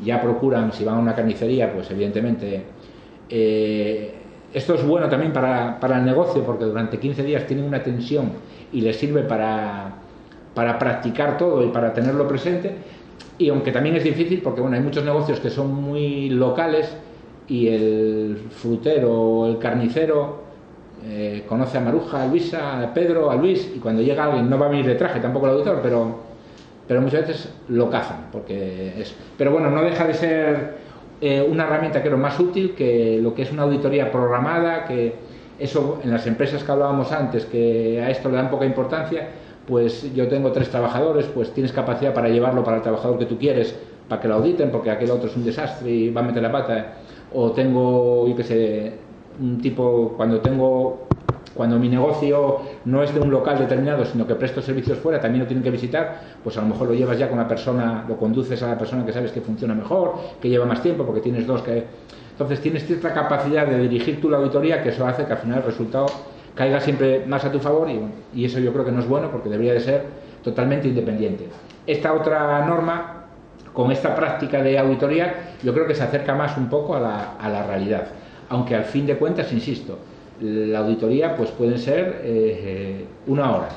Ya procuran, si van a una carnicería, pues evidentemente esto es bueno también para el negocio, porque durante 15 días tienen una tensión y les sirve para practicar todo y para tenerlo presente. Y aunque también es difícil, porque bueno, hay muchos negocios que son muy locales y el frutero o el carnicero conoce a Maruja, a Luisa, a Pedro, a Luis, y cuando llega alguien no va a venir de traje, tampoco el auditor, pero muchas veces lo cazan, pero bueno, no deja de ser una herramienta, creo, más útil que lo que es una auditoría programada, que eso en las empresas que hablábamos antes, que a esto le dan poca importancia, pues yo tengo 3 trabajadores, pues tienes capacidad para llevarlo para el trabajador que tú quieres, para que lo auditen, porque aquel otro es un desastre y va a meter la pata, o tengo, yo qué sé, un tipo, cuando mi negocio no es de un local determinado, sino que presto servicios fuera, también lo tienen que visitar, pues a lo mejor lo llevas ya con la persona, lo conduces a la persona que sabes que funciona mejor, que lleva más tiempo, porque tienes 2 que... Entonces tienes cierta capacidad de dirigir tú la auditoría, que eso hace que al final el resultado caiga siempre más a tu favor, y eso yo creo que no es bueno, porque debería de ser totalmente independiente. Esta otra norma, con esta práctica de auditoría, yo creo que se acerca más un poco a la realidad, aunque al fin de cuentas, insisto, la auditoría pues pueden ser 1 hora.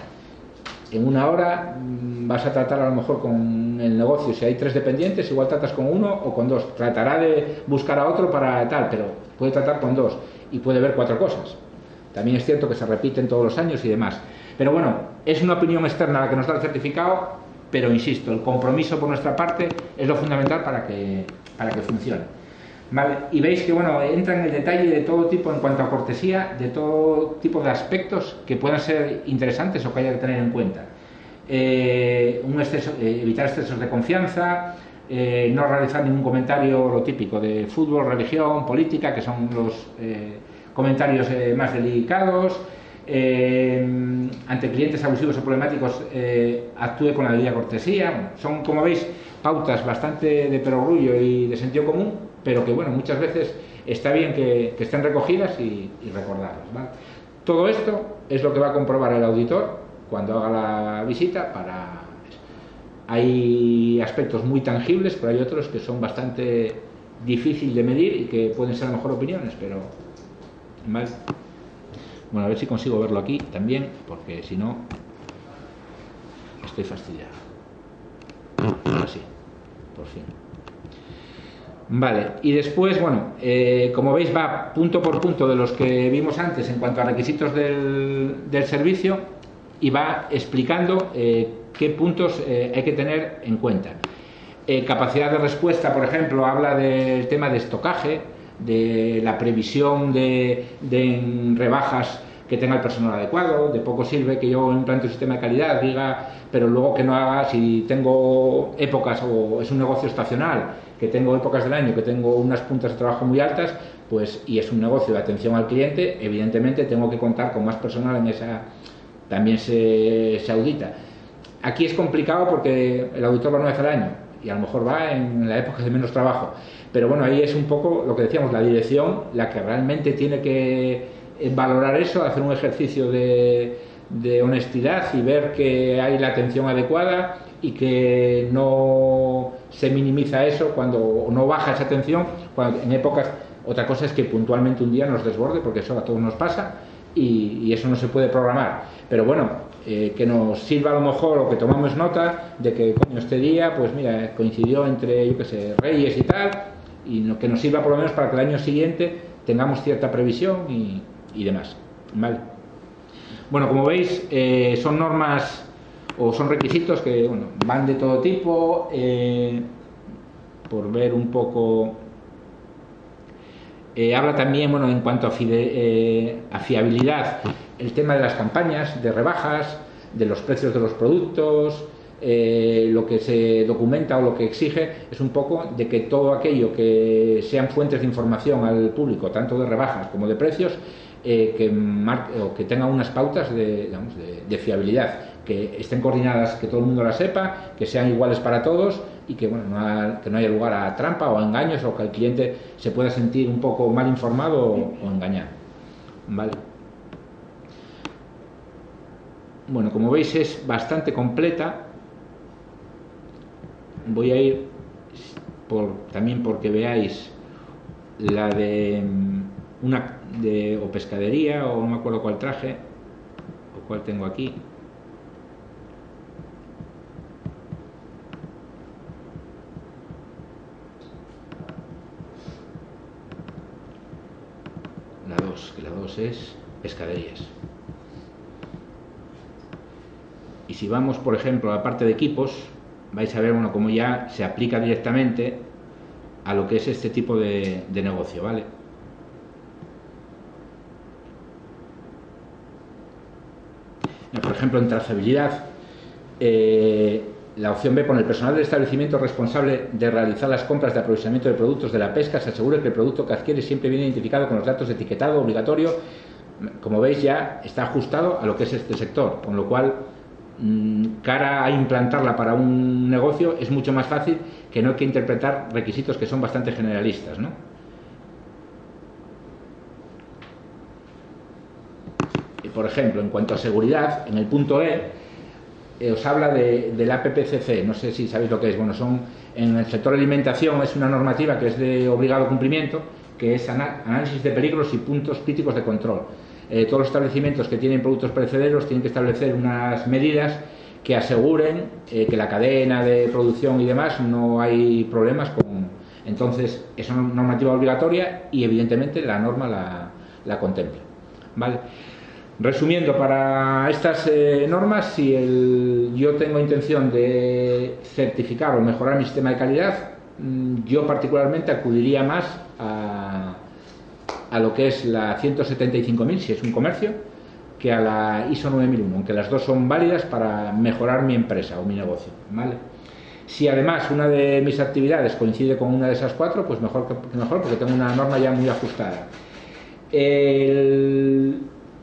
En 1 hora vas a tratar a lo mejor con el negocio, si hay 3 dependientes, igual tratas con 1 o con 2. Tratará de buscar a otro para tal, pero puede tratar con 2 y puede ver 4 cosas. También es cierto que se repiten todos los años y demás. Pero bueno, es una opinión externa la que nos da el certificado, pero insisto, el compromiso por nuestra parte es lo fundamental para que funcione. ¿Vale? Y veis que bueno, entra en el detalle de todo tipo en cuanto a cortesía, de todo tipo de aspectos que puedan ser interesantes o que haya que tener en cuenta. Evitar excesos de confianza, no realizar ningún comentario, lo típico de fútbol, religión, política, que son los comentarios más delicados. Ante clientes abusivos o problemáticos, actúe con la debida cortesía. Son, como veis, pautas bastante de perogrullo y de sentido común, pero que bueno, muchas veces está bien que estén recogidas y recordarlas, ¿vale? Todo esto es lo que va a comprobar el auditor cuando haga la visita. Hay aspectos muy tangibles, pero hay otros que son bastante difíciles de medir y que pueden ser a lo mejor opiniones, pero ¿vale? Bueno, a ver si consigo verlo aquí también, porque si no estoy fastidiado. Ahora sí, por fin. Vale, y después, bueno, como veis va punto por punto de los que vimos antes en cuanto a requisitos del servicio, y va explicando qué puntos hay que tener en cuenta. Capacidad de respuesta, por ejemplo, habla del tema de estocaje, de la previsión de rebajas que tenga el personal adecuado. De poco sirve que yo implante un sistema de calidad, diga, pero luego que no haga, si tengo épocas o es un negocio estacional, que tengo épocas del año, que tengo unas puntas de trabajo muy altas, pues, y es un negocio de atención al cliente, evidentemente tengo que contar con más personal en esa, también se audita. Aquí es complicado porque el auditor va una vez al año y a lo mejor va en la época de menos trabajo, pero bueno, ahí es un poco lo que decíamos, la dirección la que realmente tiene que valorar eso, hacer un ejercicio de honestidad y ver que hay la atención adecuada y que no se minimiza eso cuando no baja esa atención, cuando en épocas. Otra cosa es que puntualmente un día nos desborde, porque eso a todos nos pasa y eso no se puede programar, pero bueno, que nos sirva a lo mejor, o que tomamos nota de que coño, este día pues mira, coincidió entre, yo qué sé, Reyes y tal, y que nos sirva por lo menos para que el año siguiente tengamos cierta previsión y demás, ¿vale? Bueno, como veis, son normas o son requisitos que bueno, van de todo tipo. Por ver un poco, habla también, bueno, en cuanto a fiabilidad, el tema de las campañas de rebajas, de los precios de los productos. Lo que se documenta o lo que exige es un poco de que todo aquello que sean fuentes de información al público, tanto de rebajas como de precios, que tengan unas pautas de fiabilidad, que estén coordinadas, que todo el mundo las sepa, que sean iguales para todos y que, bueno, que no haya lugar a trampa o a engaños, o que el cliente se pueda sentir un poco mal informado o engañado, ¿vale? Bueno, como veis es bastante completa. Voy a ir también porque veáis la de una o pescadería, o no me acuerdo cuál traje o cuál tengo aquí. La 2, que la 2 es pescaderías. Y si vamos, por ejemplo, a la parte de equipos, vais a ver, bueno, cómo ya se aplica directamente a lo que es este tipo de negocio, ¿vale? Por ejemplo, en trazabilidad, la opción B pone: el personal del establecimiento responsable de realizar las compras de aprovisionamiento de productos de la pesca se asegura que el producto que adquiere siempre viene identificado con los datos de etiquetado obligatorio. Como veis, ya está ajustado a lo que es este sector, con lo cual, cara a implantarla para un negocio es mucho más fácil, que no hay que interpretar requisitos que son bastante generalistas, ¿no? Por ejemplo, en cuanto a seguridad, en el punto os habla del APPCC, no sé si sabéis lo que es. Bueno, en el sector de alimentación es una normativa que es de obligado cumplimiento, que es análisis de peligros y puntos críticos de control. Todos los establecimientos que tienen productos perecederos tienen que establecer unas medidas que aseguren que la cadena de producción y demás no hay problemas con. Entonces, es una normativa obligatoria y evidentemente la norma la contempla, ¿vale? Resumiendo, para estas normas, si yo tengo intención de certificar o mejorar mi sistema de calidad, yo particularmente acudiría más a lo que es la 175.000, si es un comercio, que a la ISO 9001, aunque las dos son válidas para mejorar mi empresa o mi negocio, ¿vale? Si además una de mis actividades coincide con una de esas cuatro, pues mejor, porque tengo una norma ya muy ajustada.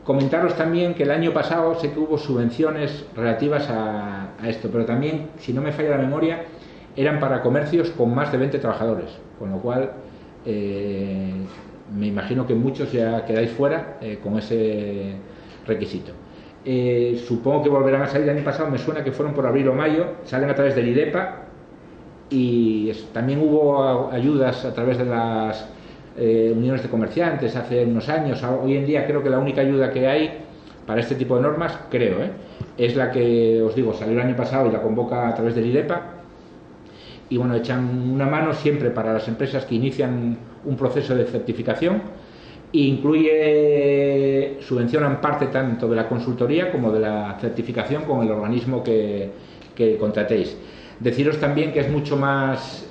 Comentaros también que el año pasado sé que hubo subvenciones relativas a esto, pero también, si no me falla la memoria, eran para comercios con más de 20 trabajadores, con lo cual me imagino que muchos ya quedáis fuera con ese requisito. Supongo que volverán a salir. El año pasado me suena que fueron por abril o mayo, salen a través del IDEPA, y también hubo ayudas a través de las uniones de comerciantes hace unos años. Hoy en día creo que la única ayuda que hay para este tipo de normas, creo, es la que os digo, salió el año pasado y la convoca a través del IDEPA. Y bueno, echan una mano siempre para las empresas que inician un proceso de certificación, e incluye, subvencionan parte tanto de la consultoría como de la certificación con el organismo que contratéis. Deciros también que es mucho más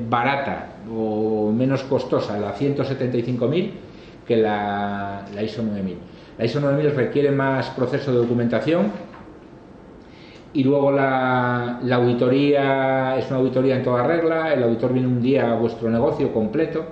barata o menos costosa la 175.000 que la ISO 9000. La ISO 9000 requiere más proceso de documentación, y luego la auditoría es una auditoría en toda regla. El auditor viene un día a vuestro negocio completo,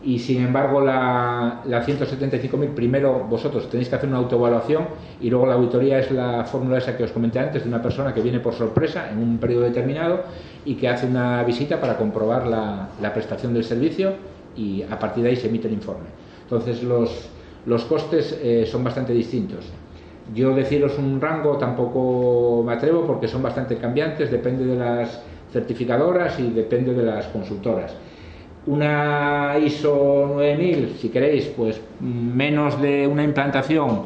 y sin embargo la 175.000, primero vosotros tenéis que hacer una autoevaluación, y luego la auditoría es la fórmula esa que os comenté antes, de una persona que viene por sorpresa en un periodo determinado y que hace una visita para comprobar la prestación del servicio, y a partir de ahí se emite el informe. Entonces los costes son bastante distintos. Yo deciros un rango tampoco me atrevo, porque son bastante cambiantes, depende de las certificadoras y depende de las consultoras. Una ISO 9000, si queréis, pues menos de una implantación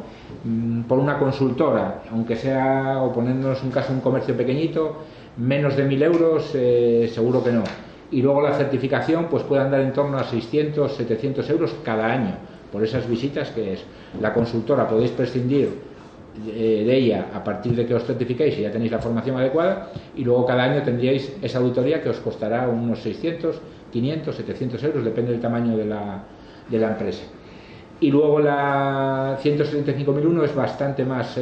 por una consultora, aunque sea, o poniéndonos un caso, un comercio pequeñito, menos de 1.000 euros, seguro que no. Y luego la certificación pues puede andar en torno a 600, 700 euros cada año, por esas visitas que es. La consultora podéis prescindir de ella a partir de que os certificáis y ya tenéis la formación adecuada, y luego cada año tendríais esa auditoría que os costará unos 600, 500, 700 euros, depende del tamaño de la empresa. Y luego la 175.001 es bastante más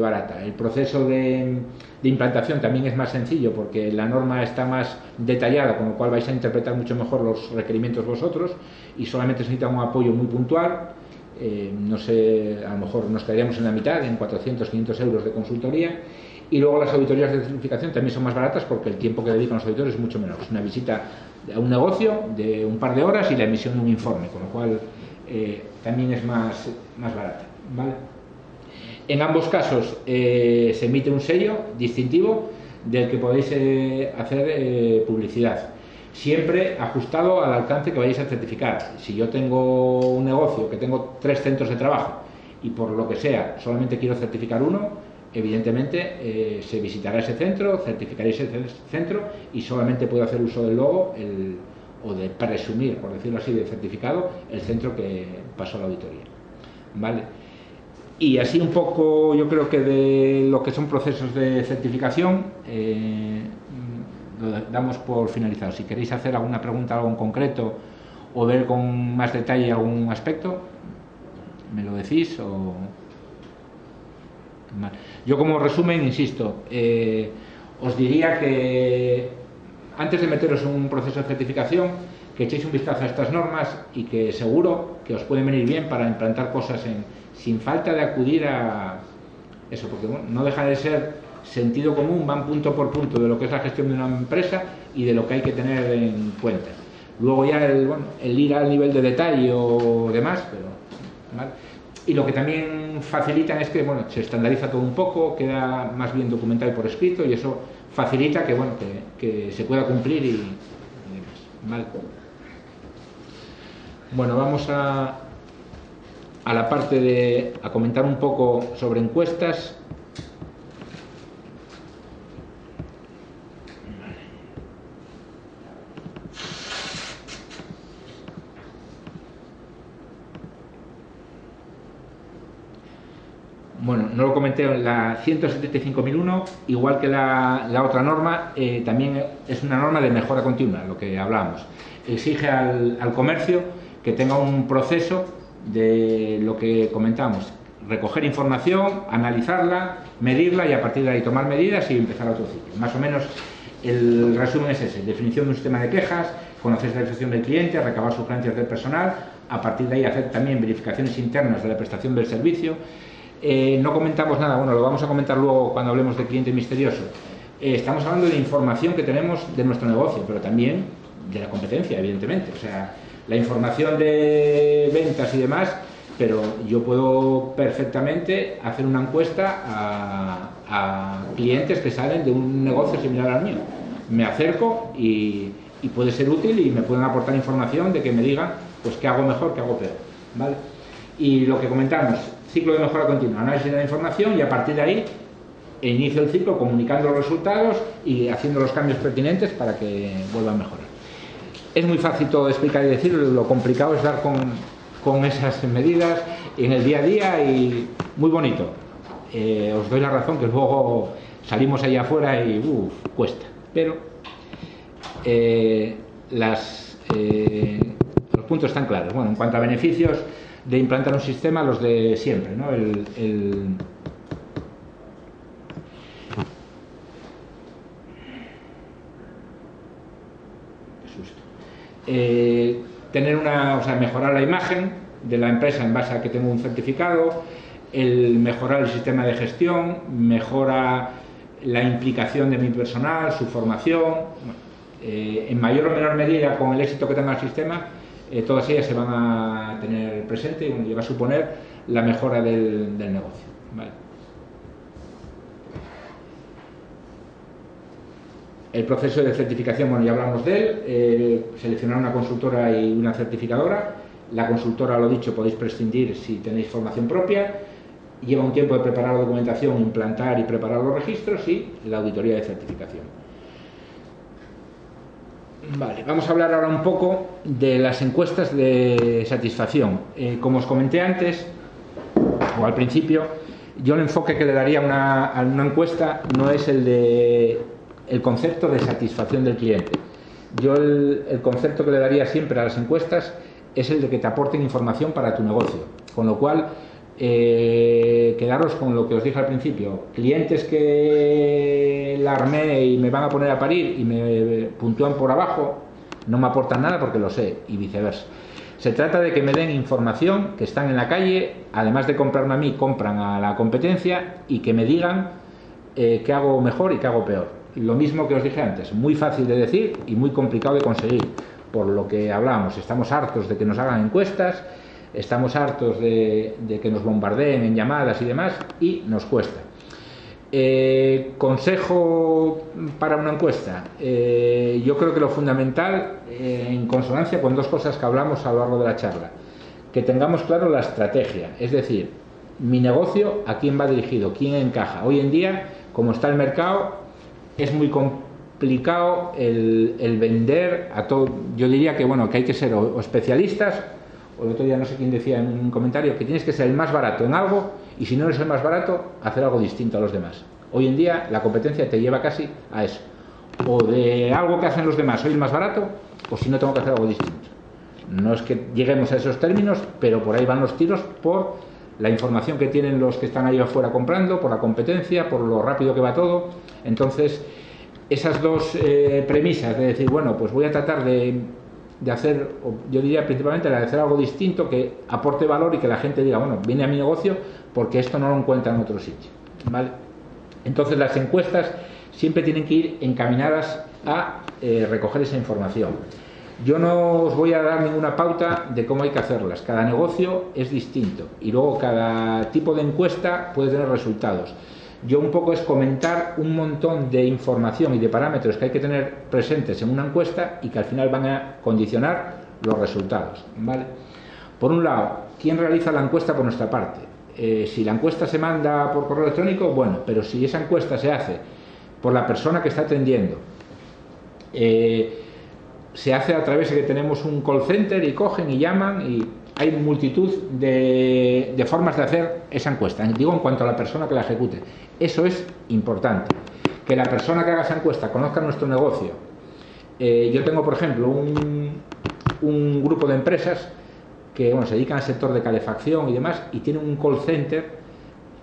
barata. El proceso de implantación también es más sencillo, porque la norma está más detallada, con lo cual vais a interpretar mucho mejor los requerimientos vosotros, y solamente se necesita un apoyo muy puntual. No sé, a lo mejor nos quedaríamos en la mitad, en 400, 500 euros de consultoría. Y luego las auditorías de certificación también son más baratas, porque el tiempo que dedican los auditores es mucho menor. Es una visita a un negocio de un par de horas y la emisión de un informe, con lo cual también es más barata, ¿vale? En ambos casos se emite un sello distintivo del que podéis hacer publicidad, siempre ajustado al alcance que vayáis a certificar. Si yo tengo un negocio que tengo 3 centros de trabajo y por lo que sea solamente quiero certificar uno, evidentemente se visitará ese centro, certificaréis ese centro, y solamente puedo hacer uso del logo o de presumir, por decirlo así, de certificado, el centro que pasó a la auditoría, ¿vale? Y así un poco, yo creo que de lo que son procesos de certificación lo damos por finalizado. Si queréis hacer alguna pregunta, algo en concreto, o ver con más detalle algún aspecto, me lo decís. Yo, como resumen, insisto, os diría que antes de meteros en un proceso de certificación, que echéis un vistazo a estas normas, y que seguro que os pueden venir bien para implantar cosas sin falta de acudir a eso, porque bueno, no deja de ser sentido común, van punto por punto de lo que es la gestión de una empresa y de lo que hay que tener en cuenta. Luego ya el ir al nivel de detalle o demás, pero ¿vale? Y lo que también facilitan es que se estandariza todo un poco, queda más bien documentado y por escrito, y eso facilita que se pueda cumplir y demás, ¿vale? Bueno, vamos a la parte a comentar un poco sobre encuestas. Bueno, no lo comenté, la 175.001, igual que la otra norma, también es una norma de mejora continua, lo que hablábamos. Exige al comercio que tenga un proceso de lo que comentamos: recoger información, analizarla, medirla, y a partir de ahí tomar medidas y empezar otro ciclo. Más o menos el resumen es ese: definición de un sistema de quejas, conocer la satisfacción del cliente, recabar sugerencias del personal, a partir de ahí hacer también verificaciones internas de la prestación del servicio. No comentamos nada, lo vamos a comentar luego cuando hablemos de cliente misterioso. Estamos hablando de información que tenemos de nuestro negocio, pero también de la competencia, evidentemente. O sea, la información de ventas y demás pero yo puedo perfectamente hacer una encuesta a clientes que salen de un negocio similar al mío. Me acerco y puede ser útil y me pueden aportar información de que me digan pues qué hago mejor, qué hago peor, ¿vale? Y lo que comentamos, ciclo de mejora continua, análisis de la información, y a partir de ahí inicio el ciclo comunicando los resultados y haciendo los cambios pertinentes para que vuelvan a mejorar. Es muy fácil todo explicar y decirlo, lo complicado es dar con esas medidas en el día a día, y muy bonito. Os doy la razón que luego salimos allá afuera y cuesta, pero los puntos están claros. Bueno, en cuanto a beneficios de implantar un sistema, los de siempre, ¿no? Tener mejorar la imagen de la empresa en base a que tengo un certificado, mejorar el sistema de gestión, mejora la implicación de mi personal, su formación, en mayor o menor medida con el éxito que tenga el sistema, todas ellas se van a tener presente y va a suponer la mejora del negocio, ¿vale? El proceso de certificación, bueno, ya hablamos de él, seleccionar una consultora y una certificadora. La consultora, lo dicho, podéis prescindir si tenéis formación propia. Lleva un tiempo de preparar la documentación, implantar y preparar los registros, y la auditoría de certificación. Vale, vamos a hablar ahora un poco de las encuestas de satisfacción. Como os comenté antes, o al principio, yo el enfoque que le daría a una encuesta no es el concepto de satisfacción del cliente. Yo el concepto que le daría siempre a las encuestas es el de que te aporten información para tu negocio, con lo cual quedaros con lo que os dije al principio: clientes que la armé y me van a poner a parir y me puntúan por abajo, no me aportan nada porque lo sé, y viceversa. Se trata de que me den información, que están en la calle, además de comprarme a mí, compran a la competencia, y que me digan qué hago mejor y qué hago peor. Lo mismo que os dije antes, muy fácil de decir y muy complicado de conseguir, por lo que hablábamos. Estamos hartos de que nos hagan encuestas, estamos hartos de que nos bombardeen en llamadas y demás, y nos cuesta. Consejo para una encuesta. Yo creo que lo fundamental, en consonancia con dos cosas que hablamos a lo largo de la charla, que tengamos claro la estrategia, es decir, mi negocio a quién va dirigido, quién encaja. Hoy en día, como está el mercado, es muy complicado el vender a todo. Yo diría que hay que ser o especialistas, o el otro día no sé quién decía en un comentario que tienes que ser el más barato en algo, y si no eres el más barato, hacer algo distinto a los demás. Hoy en día la competencia te lleva casi a eso, o de algo que hacen los demás soy el más barato, o si no, tengo que hacer algo distinto. No es que lleguemos a esos términos, pero por ahí van los tiros, por la información que tienen los que están ahí afuera comprando, por la competencia, por lo rápido que va todo. Entonces, esas dos premisas de decir, bueno, pues voy a tratar de hacer, yo diría principalmente la de hacer algo distinto, que aporte valor y que la gente diga, bueno, viene a mi negocio porque esto no lo encuentra en otro sitio, ¿vale? Entonces, las encuestas siempre tienen que ir encaminadas a recoger esa información. Yo no os voy a dar ninguna pauta de cómo hay que hacerlas. Cada negocio es distinto y luego cada tipo de encuesta puede tener resultados. Yo un poco es comentar un montón de información y de parámetros que hay que tener presentes en una encuesta y que al final van a condicionar los resultados, ¿vale? Por un lado, ¿quién realiza la encuesta por nuestra parte? Si la encuesta se manda por correo electrónico, bueno, pero si esa encuesta se hace por la persona que está atendiendo, se hace a través de que tenemos un call center y cogen y llaman, y hay multitud de formas de hacer esa encuesta. Digo, en cuanto a la persona que la ejecute, eso es importante, que la persona que haga esa encuesta conozca nuestro negocio. Yo tengo, por ejemplo, un grupo de empresas que se dedican al sector de calefacción y demás, y tienen un call center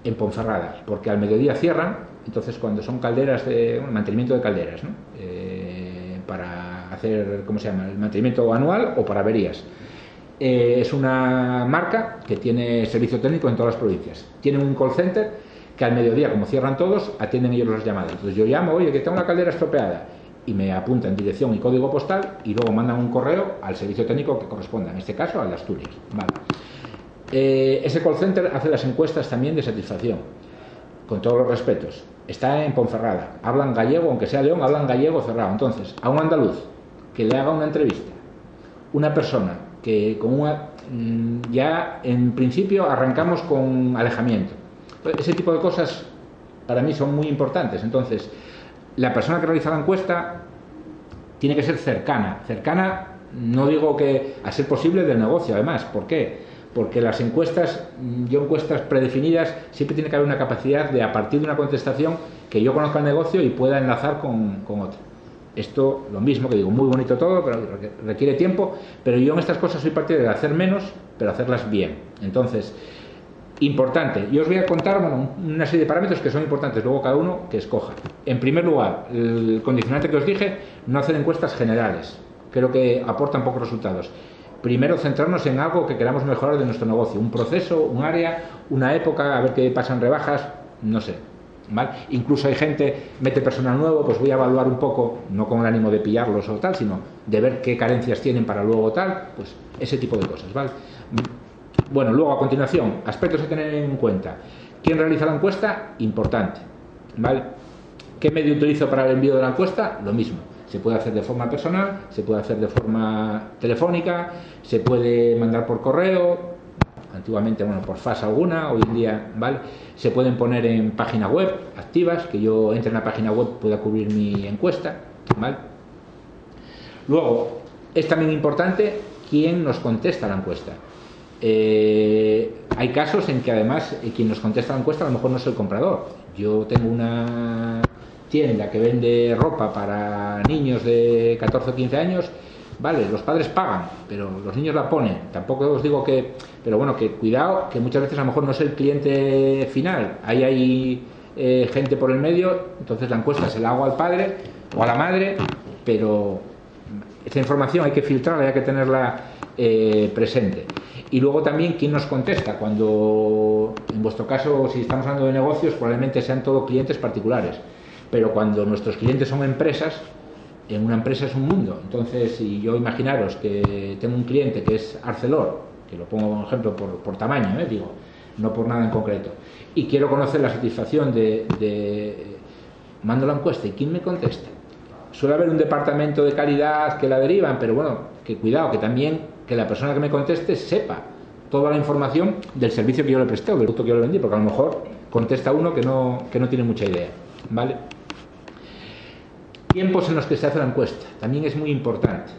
en Ponferrada, porque al mediodía cierran. Entonces, cuando son calderas de mantenimiento de calderas, ¿no? Para hacer, ¿cómo se llama?, el mantenimiento anual o para averías. Es una marca que tiene servicio técnico en todas las provincias. Tienen un call center que al mediodía, como cierran todos, atienden ellos las llamadas. Entonces yo llamo, oye, que tengo una caldera estropeada, y me apuntan dirección y código postal, y luego mandan un correo al servicio técnico que corresponda, en este caso al de Asturias, ¿vale? ese call center hace las encuestas también de satisfacción, con todos los respetos. Está en Ponferrada, hablan gallego, aunque sea León, hablan gallego cerrado. Entonces, a un andaluz que le haga una entrevista, una persona que con una... ya en principio arrancamos con alejamiento. Ese tipo de cosas para mí son muy importantes. Entonces, la persona que realiza la encuesta tiene que ser cercana, no digo que a ser posible del negocio, además. ¿Por qué? Porque las encuestas predefinidas, siempre tiene que haber una capacidad de, a partir de una contestación, que yo conozca el negocio y pueda enlazar con otro. Esto, lo mismo que digo, muy bonito todo, pero requiere tiempo, pero yo en estas cosas soy partidario de hacer menos, pero hacerlas bien. Entonces, importante, yo os voy a contar una serie de parámetros que son importantes, luego cada uno que escoja. En primer lugar, el condicionante que os dije, no hacer encuestas generales, creo que aportan pocos resultados. Primero, centrarnos en algo que queramos mejorar de nuestro negocio, un proceso, un área, una época, a ver qué pasan rebajas, no sé, ¿vale? Incluso hay gente, mete personal nuevo, pues voy a evaluar un poco, no con el ánimo de pillarlos o tal, sino de ver qué carencias tienen para luego tal, pues ese tipo de cosas, ¿vale? Bueno, luego a continuación, aspectos a tener en cuenta. ¿Quién realiza la encuesta? Importante, ¿vale? ¿Qué medio utilizo para el envío de la encuesta? Lo mismo. Se puede hacer de forma personal, se puede hacer de forma telefónica, se puede mandar por correo, antiguamente, bueno, por fax alguna, hoy en día, ¿vale? Se pueden poner en página web activas, que yo entre en la página web pueda cubrir mi encuesta, ¿vale? Luego, es también importante quién nos contesta la encuesta. Hay casos en que además quien nos contesta la encuesta a lo mejor no es el comprador. Yo tengo una tienda que vende ropa para niños de 14 o 15 años, vale, los padres pagan, pero los niños la ponen. Tampoco os digo que, pero bueno, que cuidado, que muchas veces a lo mejor no es el cliente final, hay gente por el medio, entonces la encuesta se la hago al padre o a la madre, pero esta información hay que filtrarla, hay que tenerla presente. Y luego también quién nos contesta, cuando en vuestro caso, si estamos hablando de negocios, probablemente sean todos clientes particulares, pero cuando nuestros clientes son empresas, en una empresa es un mundo. Entonces, si yo imaginaros que tengo un cliente que es Arcelor, que lo pongo como ejemplo por tamaño, digo, no por nada en concreto, y quiero conocer la satisfacción mando la encuesta y quién me contesta. Suele haber un departamento de calidad que la derivan, pero bueno, que cuidado, que también que la persona que me conteste sepa toda la información del servicio que yo le presté o del producto que yo le vendí, porque a lo mejor contesta uno que no tiene mucha idea, ¿vale? Tiempos en los que se hace la encuesta también es muy importante.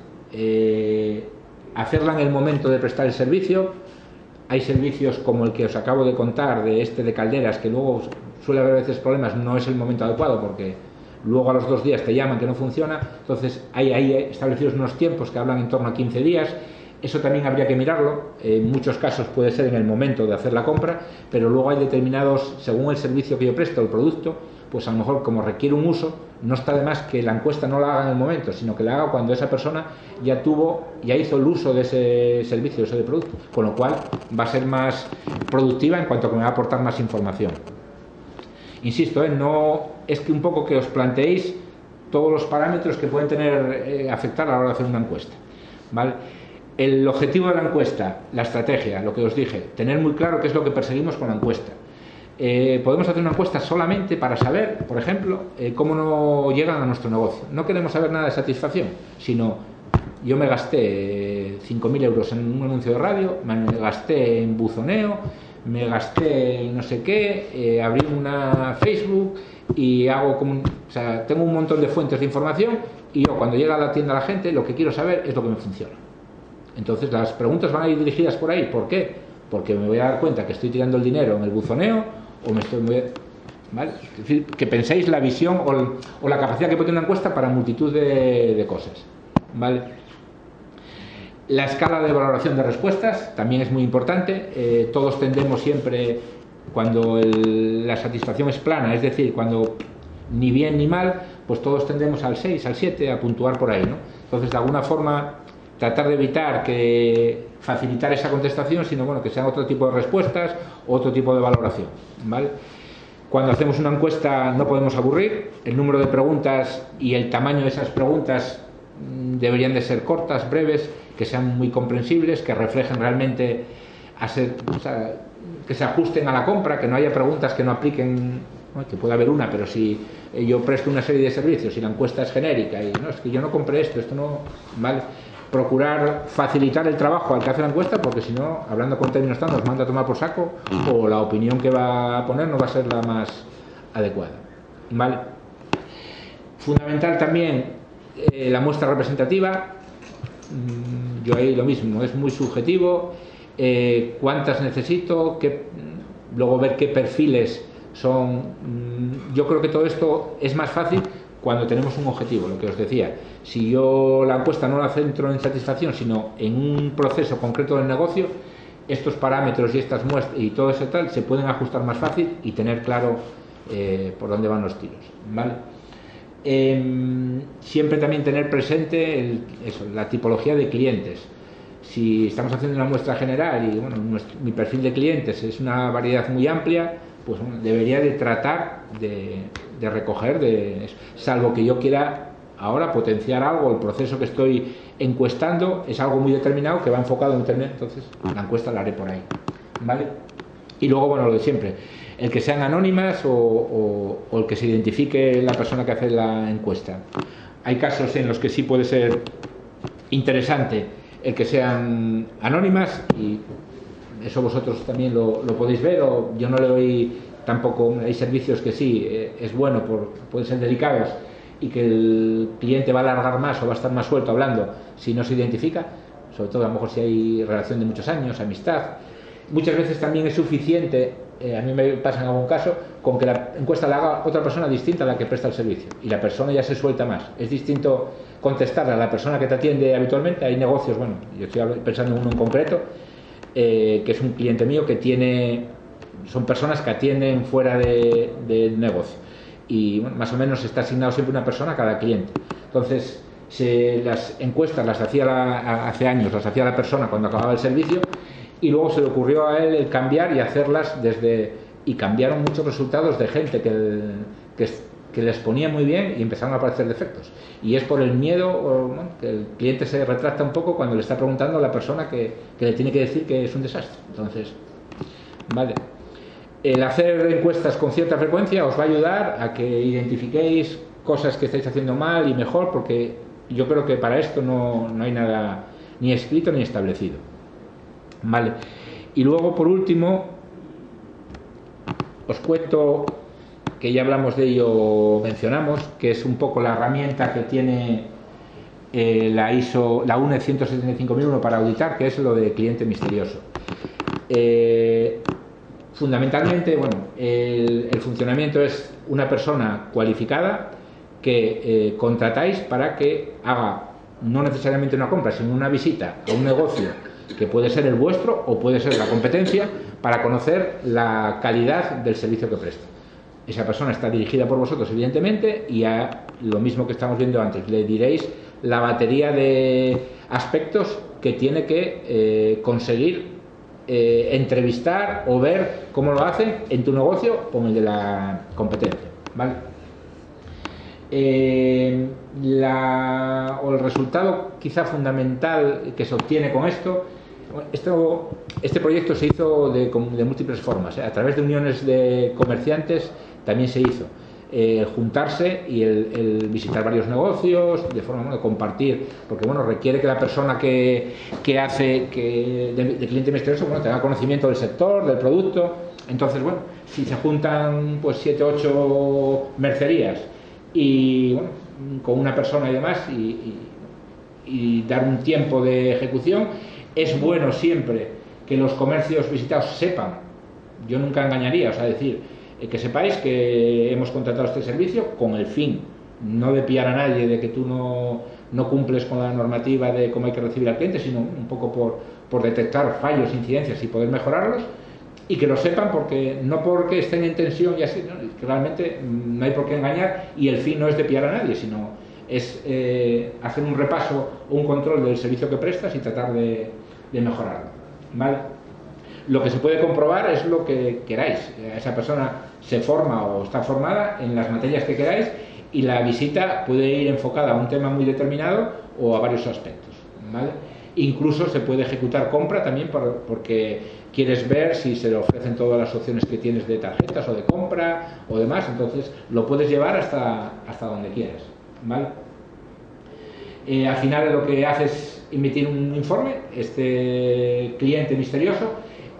Hacerla en el momento de prestar el servicio. Hay servicios como el que os acabo de contar, de Calderas, que luego suele haber a veces problemas, no es el momento adecuado porque luego a los 2 días te llaman que no funciona. Entonces hay establecidos unos tiempos que hablan en torno a 15 días. Eso también habría que mirarlo. En muchos casos puede ser en el momento de hacer la compra, pero luego hay determinados, según el servicio que yo presto, el producto, pues a lo mejor como requiere un uso, no está de más que la encuesta no la haga en el momento, sino que la haga cuando esa persona ya hizo el uso de ese servicio, de ese producto, con lo cual va a ser más productiva en cuanto a que me va a aportar más información. Insisto, no es que un poco que os planteéis todos los parámetros que pueden afectar a la hora de hacer una encuesta, ¿vale? El objetivo de la encuesta, la estrategia, lo que os dije, tener muy claro qué es lo que perseguimos con la encuesta. Podemos hacer una encuesta solamente para saber, por ejemplo, cómo no llegan a nuestro negocio. No queremos saber nada de satisfacción, sino yo me gasté 5.000 euros en un anuncio de radio, me gasté en buzoneo, me gasté no sé qué, abrí una Facebook y tengo un montón de fuentes de información y yo cuando llega a la tienda la gente lo que quiero saber es lo que me funciona. Entonces las preguntas van a ir dirigidas por ahí. ¿Por qué? Porque me voy a dar cuenta que estoy tirando el dinero en el buzoneo ¿vale? Es decir, que penséis la visión o la capacidad que puede tener una encuesta para multitud de cosas, ¿vale? La escala de valoración de respuestas también es muy importante. Todos tendemos siempre, cuando la satisfacción es plana, es decir, cuando ni bien ni mal, pues todos tendemos al 6, al 7, a puntuar por ahí, ¿no? Entonces, de alguna forma, tratar de evitar facilitar esa contestación, sino bueno, que sean otro tipo de respuestas, otro tipo de valoración, ¿vale? Cuando hacemos una encuesta no podemos aburrir. El número de preguntas y el tamaño de esas preguntas deberían de ser cortas, breves, que sean muy comprensibles, que reflejen realmente a ser, o sea, que se ajusten a la compra, que no haya preguntas que no apliquen, ¿no? Que puede haber una, pero si yo presto una serie de servicios y la encuesta es genérica y no, es que yo no compré esto no, ¿vale? Procurar facilitar el trabajo al que hace la encuesta, porque si no, hablando con términos tan, nos manda a tomar por saco, o la opinión que va a poner no va a ser la más adecuada, ¿vale? Fundamental también la muestra representativa. Yo ahí lo mismo, es muy subjetivo. Cuántas necesito, luego ver qué perfiles son. Yo creo que todo esto es más fácil cuando tenemos un objetivo, lo que os decía. Si yo la encuesta no la centro en satisfacción, sino en un proceso concreto del negocio, estos parámetros y estas muestras y todo eso tal se pueden ajustar más fácil y tener claro por dónde van los tiros, ¿vale? Siempre también tener presente la tipología de clientes. Si estamos haciendo una muestra general y bueno, mi perfil de clientes es una variedad muy amplia, pues bueno, debería de tratar de recoger, salvo que yo quiera ahora potenciar algo, el proceso que estoy encuestando es algo muy determinado que va enfocado en determinado, entonces la encuesta la haré por ahí, ¿vale? Y luego, bueno, lo de siempre, el que sean anónimas o el que se identifique la persona que hace la encuesta. Hay casos en los que sí puede ser interesante el que sean anónimas y eso vosotros también lo podéis ver, o yo no le doy tampoco, hay servicios que sí, es bueno, pueden ser delicados y que el cliente va a alargar más o va a estar más suelto hablando si no se identifica, sobre todo a lo mejor si hay relación de muchos años, amistad. Muchas veces también es suficiente, a mí me pasa en algún caso, con que la encuesta la haga otra persona distinta a la que presta el servicio y la persona ya se suelta más. Es distinto contestar a la persona que te atiende habitualmente. Hay negocios, bueno, yo estoy pensando en uno en concreto, que es un cliente mío que son personas que atienden fuera del negocio y bueno, más o menos está asignado siempre una persona a cada cliente. Entonces, las encuestas las hacía hace años, las hacía la persona cuando acababa el servicio y luego se le ocurrió a él el cambiar y hacerlas y cambiaron muchos resultados de gente que les ponía muy bien y empezaron a aparecer defectos. Y es por el miedo, bueno, que el cliente se retracta un poco cuando le está preguntando a la persona que le tiene que decir que es un desastre. Entonces, vale. El hacer encuestas con cierta frecuencia os va a ayudar a que identifiquéis cosas que estáis haciendo mal y mejor, porque yo creo que para esto no hay nada ni escrito ni establecido. Vale. Y luego, por último, os cuento que ya hablamos de ello, mencionamos, que es un poco la herramienta que tiene la UNE 175.001 para auditar, que es lo de cliente misterioso. Fundamentalmente, bueno, el funcionamiento es una persona cualificada que contratáis para que haga no necesariamente una compra, sino una visita a un negocio que puede ser el vuestro o puede ser la competencia, para conocer la calidad del servicio que presta. Esa persona está dirigida por vosotros, evidentemente, y a lo mismo que estamos viendo antes, le diréis la batería de aspectos que tiene que conseguir entrevistar o ver cómo lo hacen en tu negocio con el de la competencia, ¿vale? O el resultado quizá fundamental que se obtiene con este proyecto se hizo de múltiples formas, a través de uniones de comerciantes también se hizo. Juntarse y el visitar varios negocios de forma de compartir, porque bueno, requiere que la persona que hace de cliente misterioso, bueno, tenga conocimiento del sector, del producto. Entonces, bueno, si se juntan pues 7 o 8 mercerías y bueno, con una persona y demás y dar un tiempo de ejecución, es bueno siempre que los comercios visitados sepan. Yo nunca engañaría, o sea, decir que sepáis que hemos contratado este servicio con el fin no de pillar a nadie de que tú no cumples con la normativa de cómo hay que recibir al cliente, sino un poco por detectar fallos, incidencias y poder mejorarlos, y que lo sepan, porque no porque estén en tensión y así, ¿no? Que realmente no hay por qué engañar, y el fin no es de pillar a nadie, sino es hacer un repaso o un control del servicio que prestas y tratar de mejorarlo, ¿vale? Lo que se puede comprobar es lo que queráis. Esa persona se forma o está formada en las materias que queráis y la visita puede ir enfocada a un tema muy determinado o a varios aspectos, ¿vale? Incluso se puede ejecutar compra también porque quieres ver si se le ofrecen todas las opciones que tienes de tarjetas o de compra o demás, entonces lo puedes llevar hasta donde quieras, ¿vale? Al final lo que hace es emitir un informe, este cliente misterioso,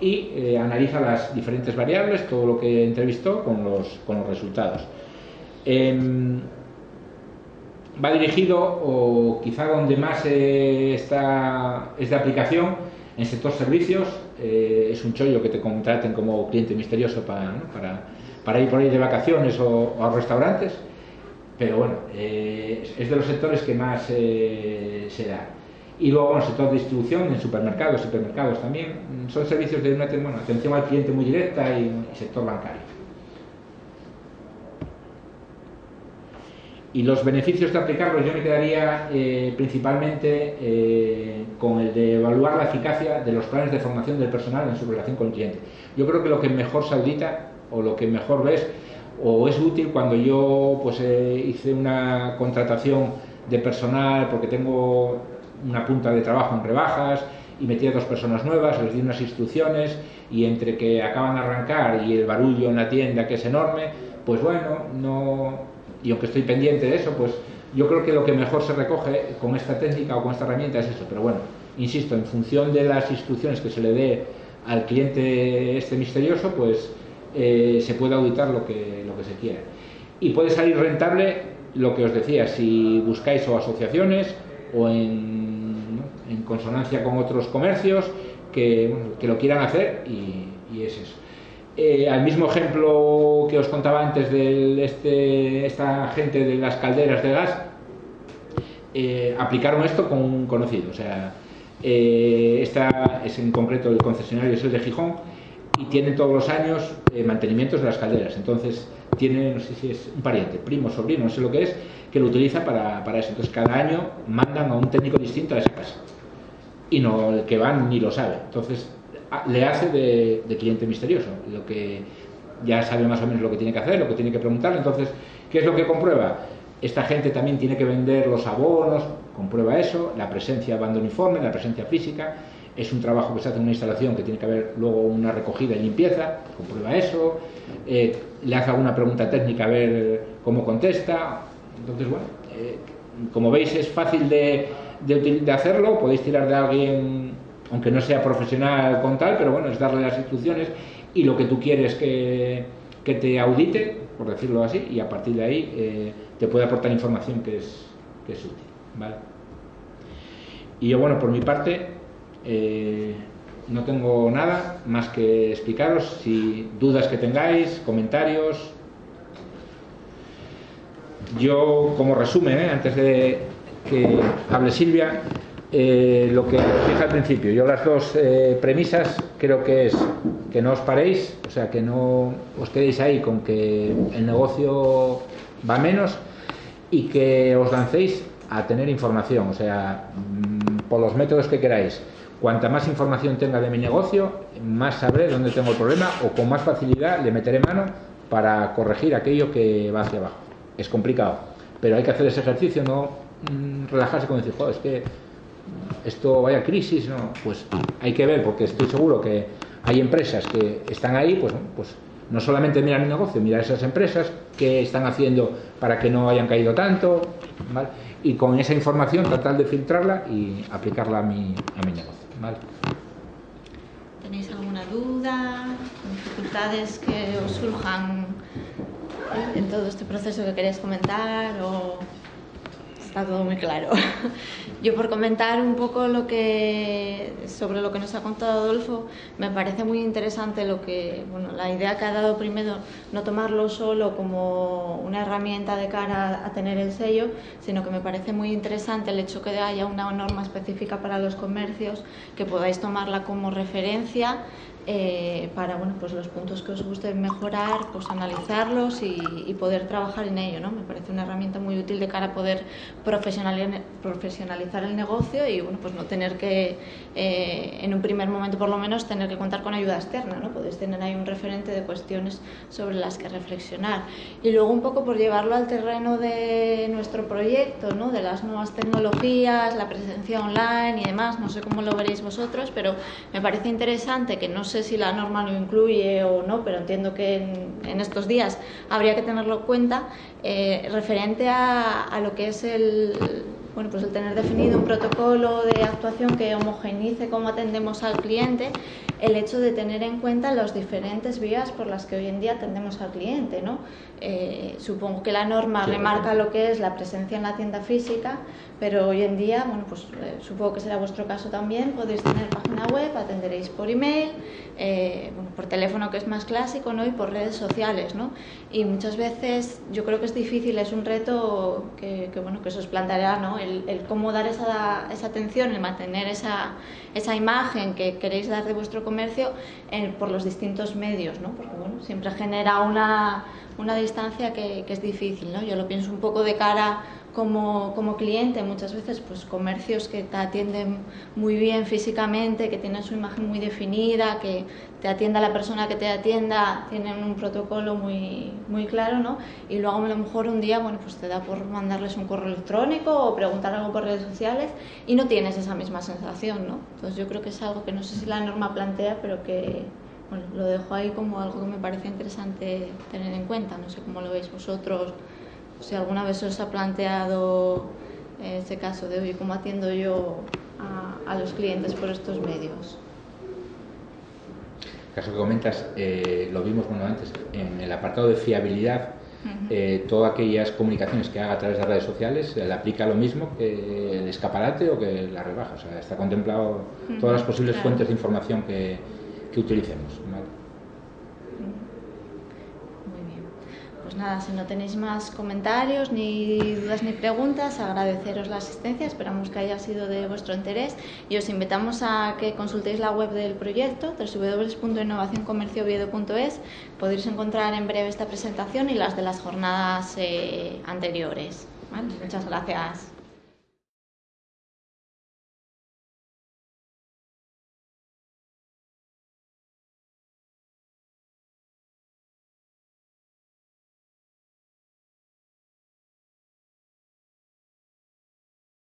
y analiza las diferentes variables, todo lo que entrevistó con los resultados. Va dirigido, o quizá donde más es de aplicación, en sector servicios. Es un chollo que te contraten como cliente misterioso para ir por ahí de vacaciones o a restaurantes, pero bueno, es de los sectores que más se da. Y luego en el sector de distribución, en supermercados también, son servicios de una atención al cliente muy directa y sector bancario. Y los beneficios de aplicarlos, yo me quedaría principalmente con el de evaluar la eficacia de los planes de formación del personal en su relación con el cliente. Yo creo que lo que mejor se audita, o lo que mejor ves, o es útil cuando yo pues hice una contratación de personal porque tengo una punta de trabajo en rebajas y metí a 2 personas nuevas, les di unas instrucciones, y entre que acaban de arrancar y el barullo en la tienda, que es enorme, pues bueno, no... Y aunque estoy pendiente de eso, pues yo creo que lo que mejor se recoge con esta técnica o con esta herramienta es eso. Pero bueno, insisto, en función de las instrucciones que se le dé al cliente este misterioso, pues se puede auditar lo que se quiera. Y puede salir rentable lo que os decía, si buscáis o asociaciones o en consonancia con otros comercios que lo quieran hacer, y es eso. Al mismo ejemplo que os contaba antes de esta gente de las calderas de gas, aplicaron esto con un conocido. O sea, esta es en concreto el concesionario, es el de Gijón, y tienen todos los años mantenimientos de las calderas. Entonces tiene, no sé si es un pariente, primo, sobrino, no sé lo que es, que lo utiliza para eso. Entonces cada año mandan a un técnico distinto a esa casa, y no el que van ni lo sabe. Entonces le hace de cliente misterioso, lo que ya sabe más o menos lo que tiene que hacer, lo que tiene que preguntarle. Entonces, ¿qué es lo que comprueba? Esta gente también tiene que vender los abonos, comprueba eso, la presencia bando uniforme, la presencia física. Es un trabajo que se hace en una instalación que tiene que haber luego una recogida y limpieza, comprueba eso, le hace alguna pregunta técnica a ver cómo contesta. Entonces, bueno, como veis es fácil de hacerlo, podéis tirar de alguien aunque no sea profesional con tal, pero bueno, es darle las instrucciones y lo que tú quieres que te audite, por decirlo así, y a partir de ahí te puede aportar información que es útil, ¿vale? Y yo, bueno, por mi parte no tengo nada más que explicaros. Si dudas que tengáis, comentarios. Yo, como resumen, antes de que hable Silvia, lo que os dije al principio, yo las dos premisas creo que es que no os paréis, o sea, que no os quedéis ahí con que el negocio va menos, y que os lancéis a tener información, o sea, por los métodos que queráis. Cuanta más información tenga de mi negocio, más sabré dónde tengo el problema, o con más facilidad le meteré mano para corregir aquello que va hacia abajo. Es complicado, pero hay que hacer ese ejercicio, no relajarse con decir, joder, es que esto vaya crisis, no, pues hay que ver, porque estoy seguro que hay empresas que están ahí, pues no solamente mirar el negocio, mirar esas empresas que están haciendo para que no hayan caído tanto, ¿vale? Y con esa información tratar de filtrarla y aplicarla a mi negocio, ¿vale? ¿Tenéis alguna duda, dificultades que os surjan en todo este proceso que queréis comentar, o está todo muy claro? Yo, por comentar un poco sobre lo que nos ha contado Adolfo, me parece muy interesante la idea que ha dado primero, no tomarlo solo como una herramienta de cara a tener el sello, sino que me parece muy interesante el hecho que haya una norma específica para los comercios, que podáis tomarla como referencia para bueno, pues los puntos que os guste mejorar, pues analizarlos y poder trabajar en ello, ¿no? Me parece una herramienta muy útil de cara a poder profesionalizar el negocio y bueno, pues no tener que, en un primer momento por lo menos, tener que contar con ayuda externa, ¿no? Podéis tener ahí un referente de cuestiones sobre las que reflexionar. Y luego un poco por llevarlo al terreno de nuestro proyecto, ¿no? De las nuevas tecnologías, la presencia online y demás, no sé cómo lo veréis vosotros, pero me parece interesante, que no sé si la norma lo incluye o no, pero entiendo que en estos días habría que tenerlo en cuenta, referente a lo que es bueno, pues el tener definido un protocolo de actuación que homogeneice cómo atendemos al cliente, el hecho de tener en cuenta las diferentes vías por las que hoy en día atendemos al cliente, ¿no? Supongo que la norma remarca lo que es la presencia en la tienda física, pero hoy en día, bueno, pues supongo que será vuestro caso también, podéis tener página web, atenderéis por email, bueno, por teléfono, que es más clásico, ¿no? Y por redes sociales, ¿no? Y muchas veces yo creo que es difícil, es un reto bueno, que se os planteará, ¿no? El cómo dar esa atención, el mantener esa imagen que queréis dar de vuestro comercio por los distintos medios, ¿no? Porque bueno, siempre genera una distancia que es difícil, ¿no? Yo lo pienso un poco de cara como cliente, muchas veces pues comercios que te atienden muy bien físicamente, que tienen su imagen muy definida, que te atienda la persona que te atienda, tienen un protocolo muy claro, ¿no? Y luego a lo mejor un día, bueno, pues te da por mandarles un correo electrónico o preguntar algo por redes sociales y no tienes esa misma sensación, ¿no? Entonces yo creo que es algo que no sé si la norma plantea, pero que, bueno, lo dejo ahí como algo que me parece interesante tener en cuenta. No sé cómo lo veis vosotros, si alguna vez os ha planteado ese caso de, oye, ¿cómo atiendo yo a los clientes por estos medios? El caso que comentas, lo vimos bueno antes, en el apartado de fiabilidad, todas aquellas comunicaciones que haga a través de redes sociales, le aplica lo mismo que el escaparate o que la rebaja, o sea, está contemplado todas las posibles fuentes de información que utilicemos, ¿vale? Pues nada, si no tenéis más comentarios, ni dudas ni preguntas, agradeceros la asistencia, esperamos que haya sido de vuestro interés y os invitamos a que consultéis la web del proyecto, www.innovacioncomerciooviedo.es. Podréis encontrar en breve esta presentación y las de las jornadas anteriores, ¿vale? Muchas gracias.